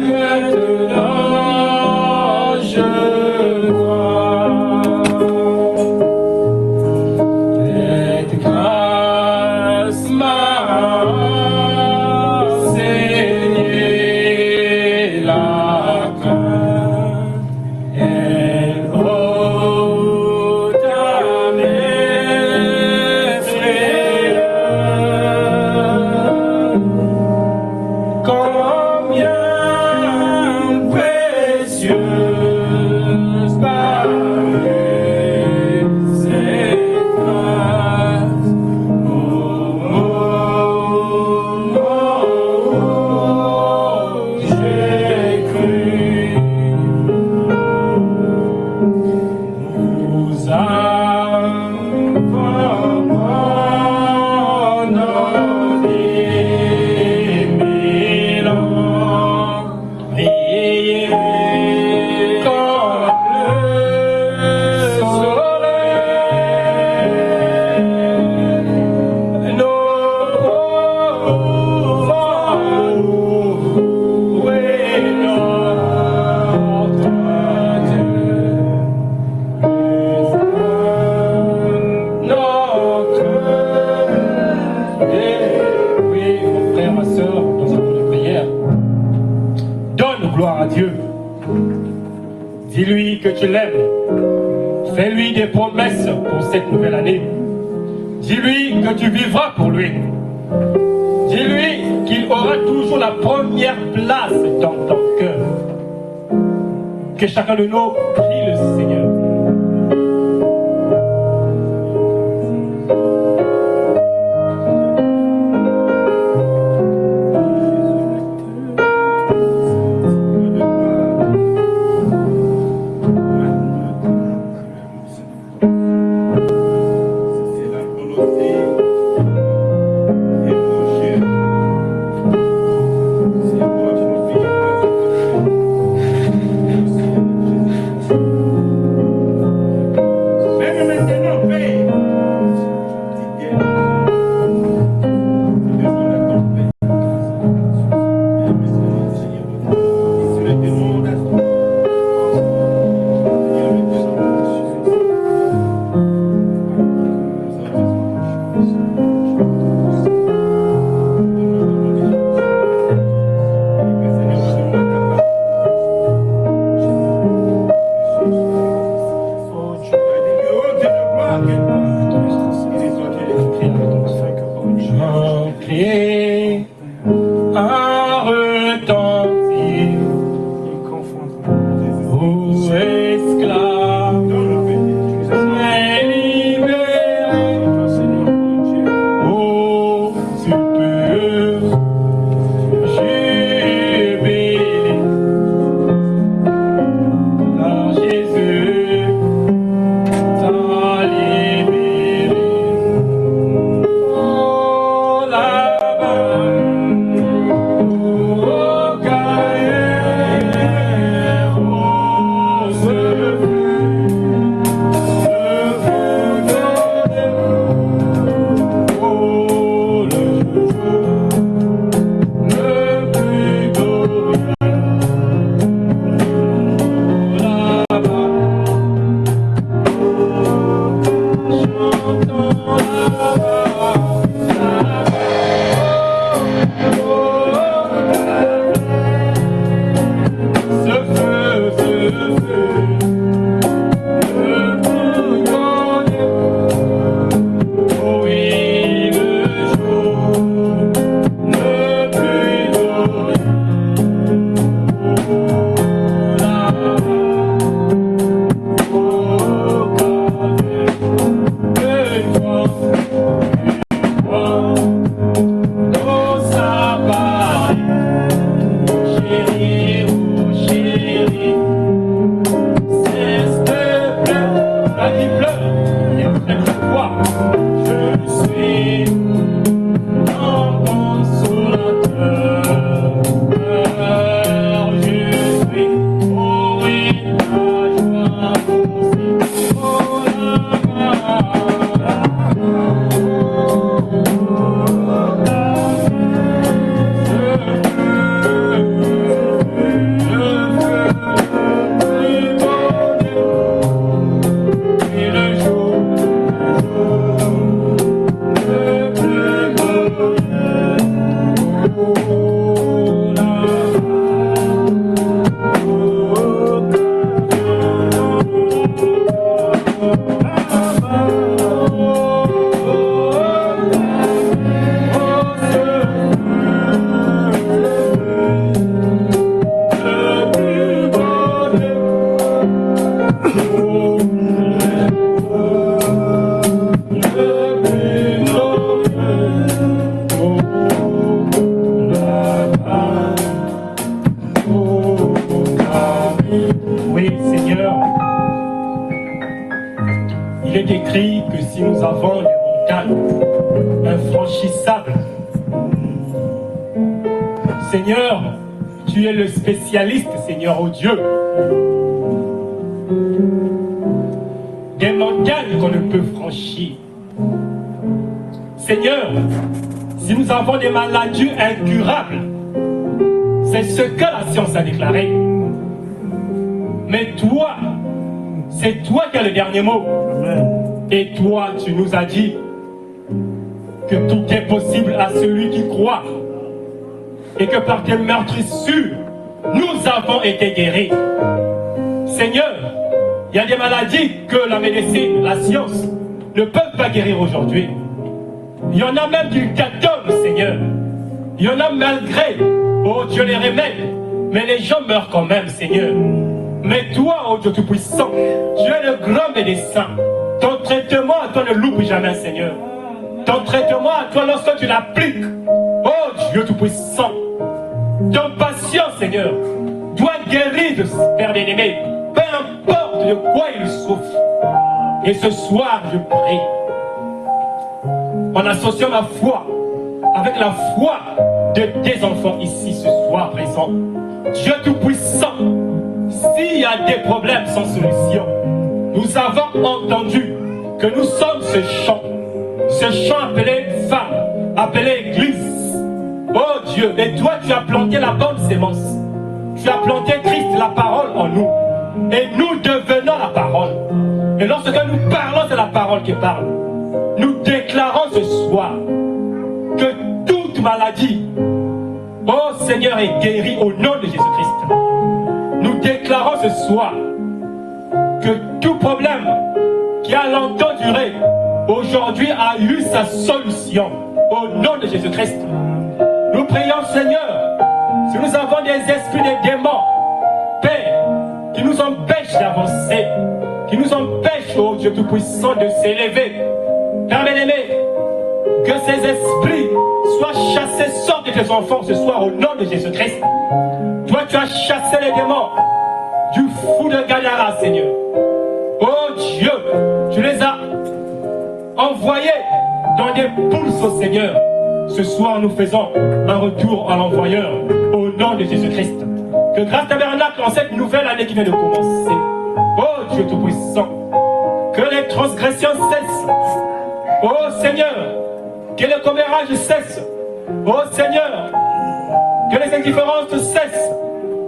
Maintenant je vois. Cette grâce m'a enseigné la crainte. Elle ôte à mes frayeurs. Combien précieuse paraît cette grâce. J'ai cru. Nous briller comme le soleil. Nous pouvons louer notre Dieu. Notre Dieu. Oui, mon frère, ma soeur, dans un temps de prière, donne gloire à Dieu. Dis-lui que tu l'aimes. Fais-lui des promesses pour cette nouvelle année. Dis-lui que tu vivras pour lui. Dis-lui qu'il aura toujours la première place dans ton cœur. Que chacun de nous prie le Seigneur. C'est la volonté de mon Dieu. C'est moi, mon fils, même maintenant, Père, si Dieu demande à ton Père, si tu le demandes à ton Père, Crier un retentir aux esclaves et libérés aux supérieurs jubilés car Jésus t'a libéré. Oh là-bas, oh carrière, oh ce fut donné, oh le jour le plus glorieux. Là-bas, chantons là-bas. Ce feu, le plus glorieux. Oh oui, le jour le plus glorieux. Oh là-bas, oh Calvaire, une fois, oh sabbat, chérie, oh chérie, cesse de pleurer, la vie pleure, et après toi, je suis ton consolateur, je suis, oh oui, ta joie aussi, oh Oui, Seigneur, il est écrit que si nous avons les montagnes infranchissables, Seigneur, tu Tu es le spécialiste, Seigneur, oh Dieu. Des montagnes qu'on ne peut franchir. Seigneur, si nous avons des maladies incurables, c'est ce que la science a déclaré. Mais toi, c'est toi qui as le dernier mot. Et toi, tu nous as dit que tout est possible à celui qui croit. Et que par tes meurtrissures, nous avons été guéris. Seigneur, il y a des maladies que la médecine, la science ne peuvent pas guérir aujourd'hui. Il y en a même du catome, Seigneur. Il y en a malgré, oh Dieu, les remèdes. Mais les gens meurent quand même, Seigneur. Mais toi, oh Dieu Tout-Puissant, tu es le grand médecin. Ton traitement à toi ne loupe jamais, Seigneur. Ton traitement à toi, lorsque tu l'appliques, oh Dieu Tout-Puissant, ton patient, Seigneur, doit guérir de ce Père bien-aimé, peu importe de quoi il souffre. Et ce soir, je prie, en associant ma foi avec la foi de tes enfants ici ce soir présents. Dieu Tout-Puissant, s'il y a des problèmes sans solution, nous avons entendu que nous sommes ce champ appelé femme, appelé église. Oh Dieu, et toi tu as planté la bonne sémence. Tu as planté Christ, la parole en nous. Et nous devenons la parole. Et lorsque nous parlons, c'est la parole qui parle. Nous déclarons ce soir que toute maladie, oh Seigneur, est guérie au nom de Jésus-Christ. Nous déclarons ce soir que tout problème qui a longtemps duré, aujourd'hui a eu sa solution au nom de Jésus-Christ. Nous prions, Seigneur, si nous avons des esprits, des démons, Père, qui nous empêchent d'avancer, qui nous empêchent, oh Dieu Tout-Puissant, de s'élever, Père bien-aimé, que ces esprits soient chassés, sortent de tes enfants ce soir au nom de Jésus-Christ. Toi, tu as chassé les démons du fou de Gadara, Seigneur. Oh Dieu, tu les as envoyés dans des poules, au Seigneur. Ce soir, nous faisons un retour à l'envoyeur au nom de Jésus-Christ. Que grâce tabernacle en cette nouvelle année qui vient de commencer, oh Dieu Tout-Puissant, que les transgressions cessent. Oh Seigneur, que le commérage cesse. Oh Seigneur, que les indifférences cessent.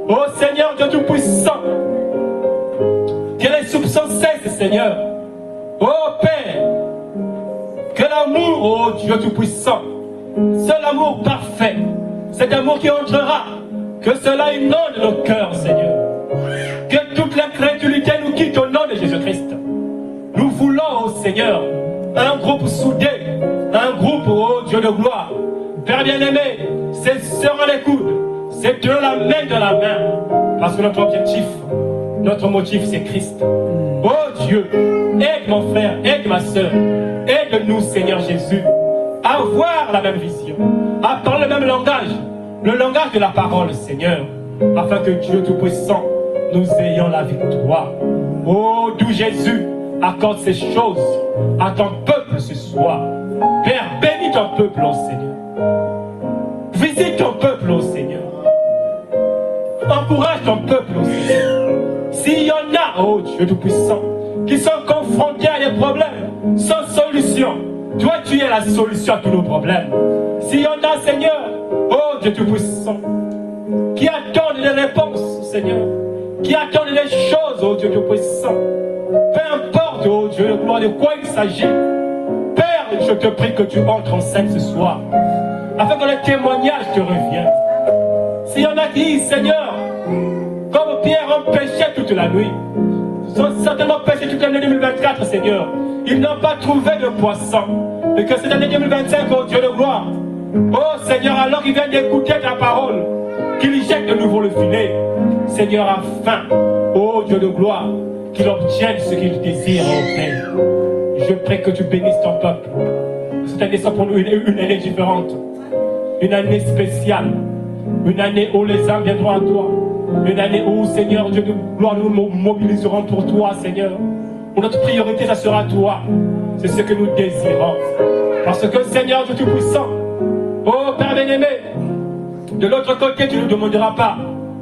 Oh Seigneur Dieu Tout-Puissant, que les soupçons cessent, Seigneur. Oh Père, que l'amour, oh Dieu Tout-Puissant, c'est l'amour parfait, cet amour qui entrera, que cela inonde nos cœurs, Seigneur. Que toute l'incrédulité nous quitte au nom de Jésus-Christ. Nous voulons, oh Seigneur, un groupe soudé, un groupe, oh Dieu de gloire. Père bien-aimé, c'est serrant les coudes, c'est tenir la main dans la main, parce que notre objectif, notre motif, c'est Christ. Oh Dieu, aide mon frère, aide ma soeur, aide-nous, Seigneur Jésus, à avoir la même vision, à parler le même langage de la parole, Seigneur, afin que Dieu Tout-Puissant, nous ayons la victoire. Oh, d'où Jésus accorde ces choses à ton peuple ce soir. Père, bénis ton peuple, oh Seigneur. Visite ton peuple, oh Seigneur. Encourage ton peuple, oh Seigneur. S'il y en a, oh Dieu Tout-Puissant, qui sont confrontés à des problèmes sans solution, toi tu es la solution à tous nos problèmes. S'il y en a, Seigneur, oh Dieu Tout-Puissant, qui attendent des réponses, Seigneur, qui attendent des choses, oh Dieu Tout-Puissant, peu importe, oh Dieu de gloire, de quoi il s'agit, Père, je te prie que tu entres en scène ce soir, afin que le témoignage te revienne. S'il y en a qui, Seigneur, comme Pierre ont péché toute la nuit, ils ont certainement péché toute l'année 2024, Seigneur. Ils n'ont pas trouvé de poisson. Et que cette année 2025, oh Dieu de gloire, oh Seigneur, alors qu'ils viennent d'écouter ta parole, qu'ils jettent de nouveau le filet, Seigneur, afin, oh Dieu de gloire, qu'ils obtiennent ce qu'ils désirent, oh Père. Je prie que tu bénisses ton peuple. Cette année soit pour nous une année différente, une année spéciale, une année où les âmes viendront à toi, une année où, Seigneur, Dieu de gloire, nous nous mobiliserons pour toi, Seigneur. Où notre priorité, ça sera toi. C'est ce que nous désirons. Parce que, Seigneur, Dieu Tout-Puissant, oh Père bien-aimé, de l'autre côté, tu ne nous demanderas pas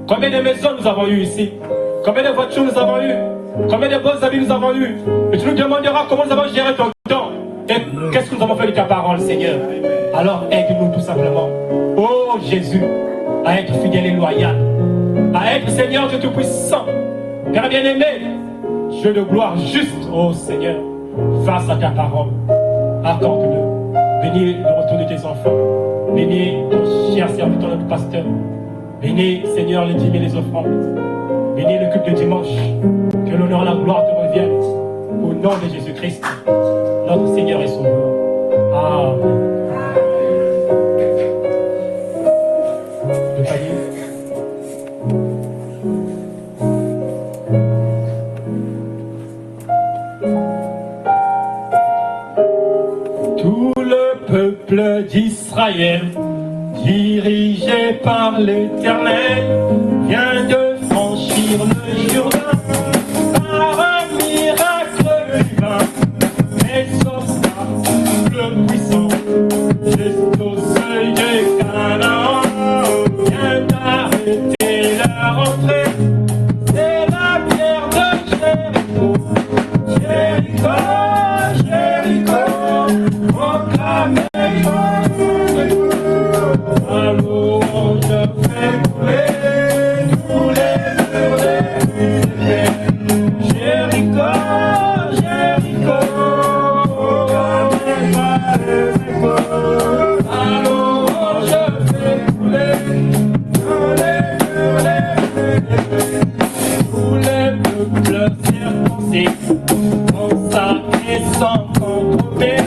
Combien de maisons nous avons eues ici? Combien de voitures nous avons eues? Combien de bons amis nous avons eus? Et tu nous demanderas comment nous avons géré ton temps. Et qu'est-ce que nous avons fait de ta parole, Seigneur? Alors aide-nous tout simplement, oh Jésus, à être fidèle et loyal, à être Seigneur Dieu Tout-Puissant, Père bien-aimé, Dieu de gloire juste, oh Seigneur, face à ta parole. Accorde-le. Bénis le retour de tes enfants. Bénis ton cher serviteur, notre pasteur. Bénis, Seigneur, les dîmes et les offrandes. Bénis le culte de dimanche. Que l'honneur et la gloire te reviennent. Au nom de Jésus-Christ, notre Seigneur et Sauveur. Amen. Le panier. Tout le peuple d'Israël, dirigé par l'Éternel, vient de franchir le Jourdain par un miracle divin. Et sauva le puissant jusqu'au seuil de Canaan, vient d'arrêter leur entrée. C'est la pierre de Jéricho, Jéricho, Jéricho, proclamez la louange fait couler tous les murs des épées. Jéricho, Jéricho, proclamez la louange fait couler tous les murs des épées. Tous les peuples circoncis, consacrés sans contrôler,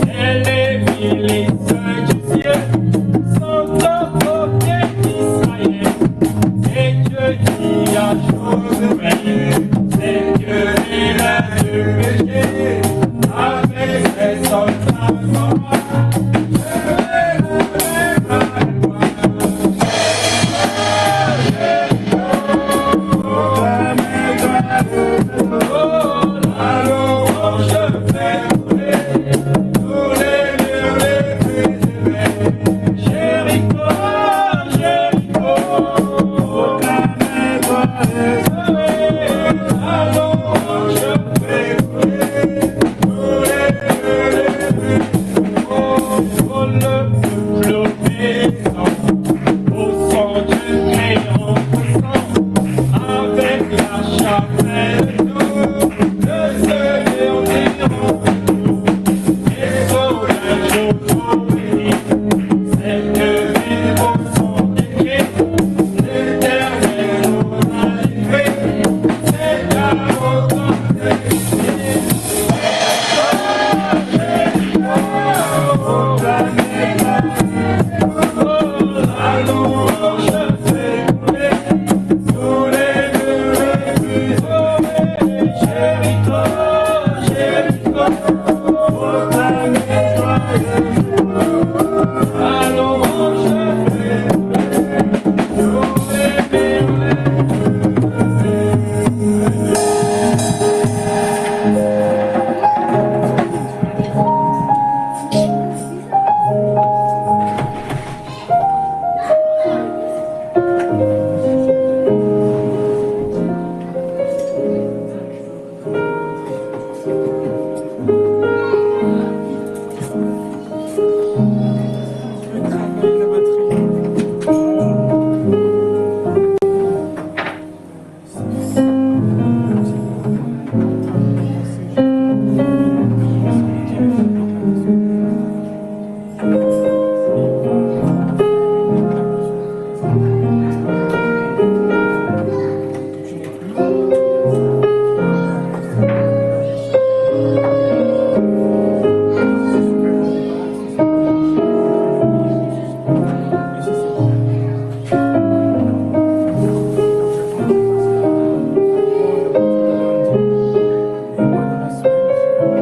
et les milices du ciel sont aux côtés d'Israël. Et Dieu dit à Josué,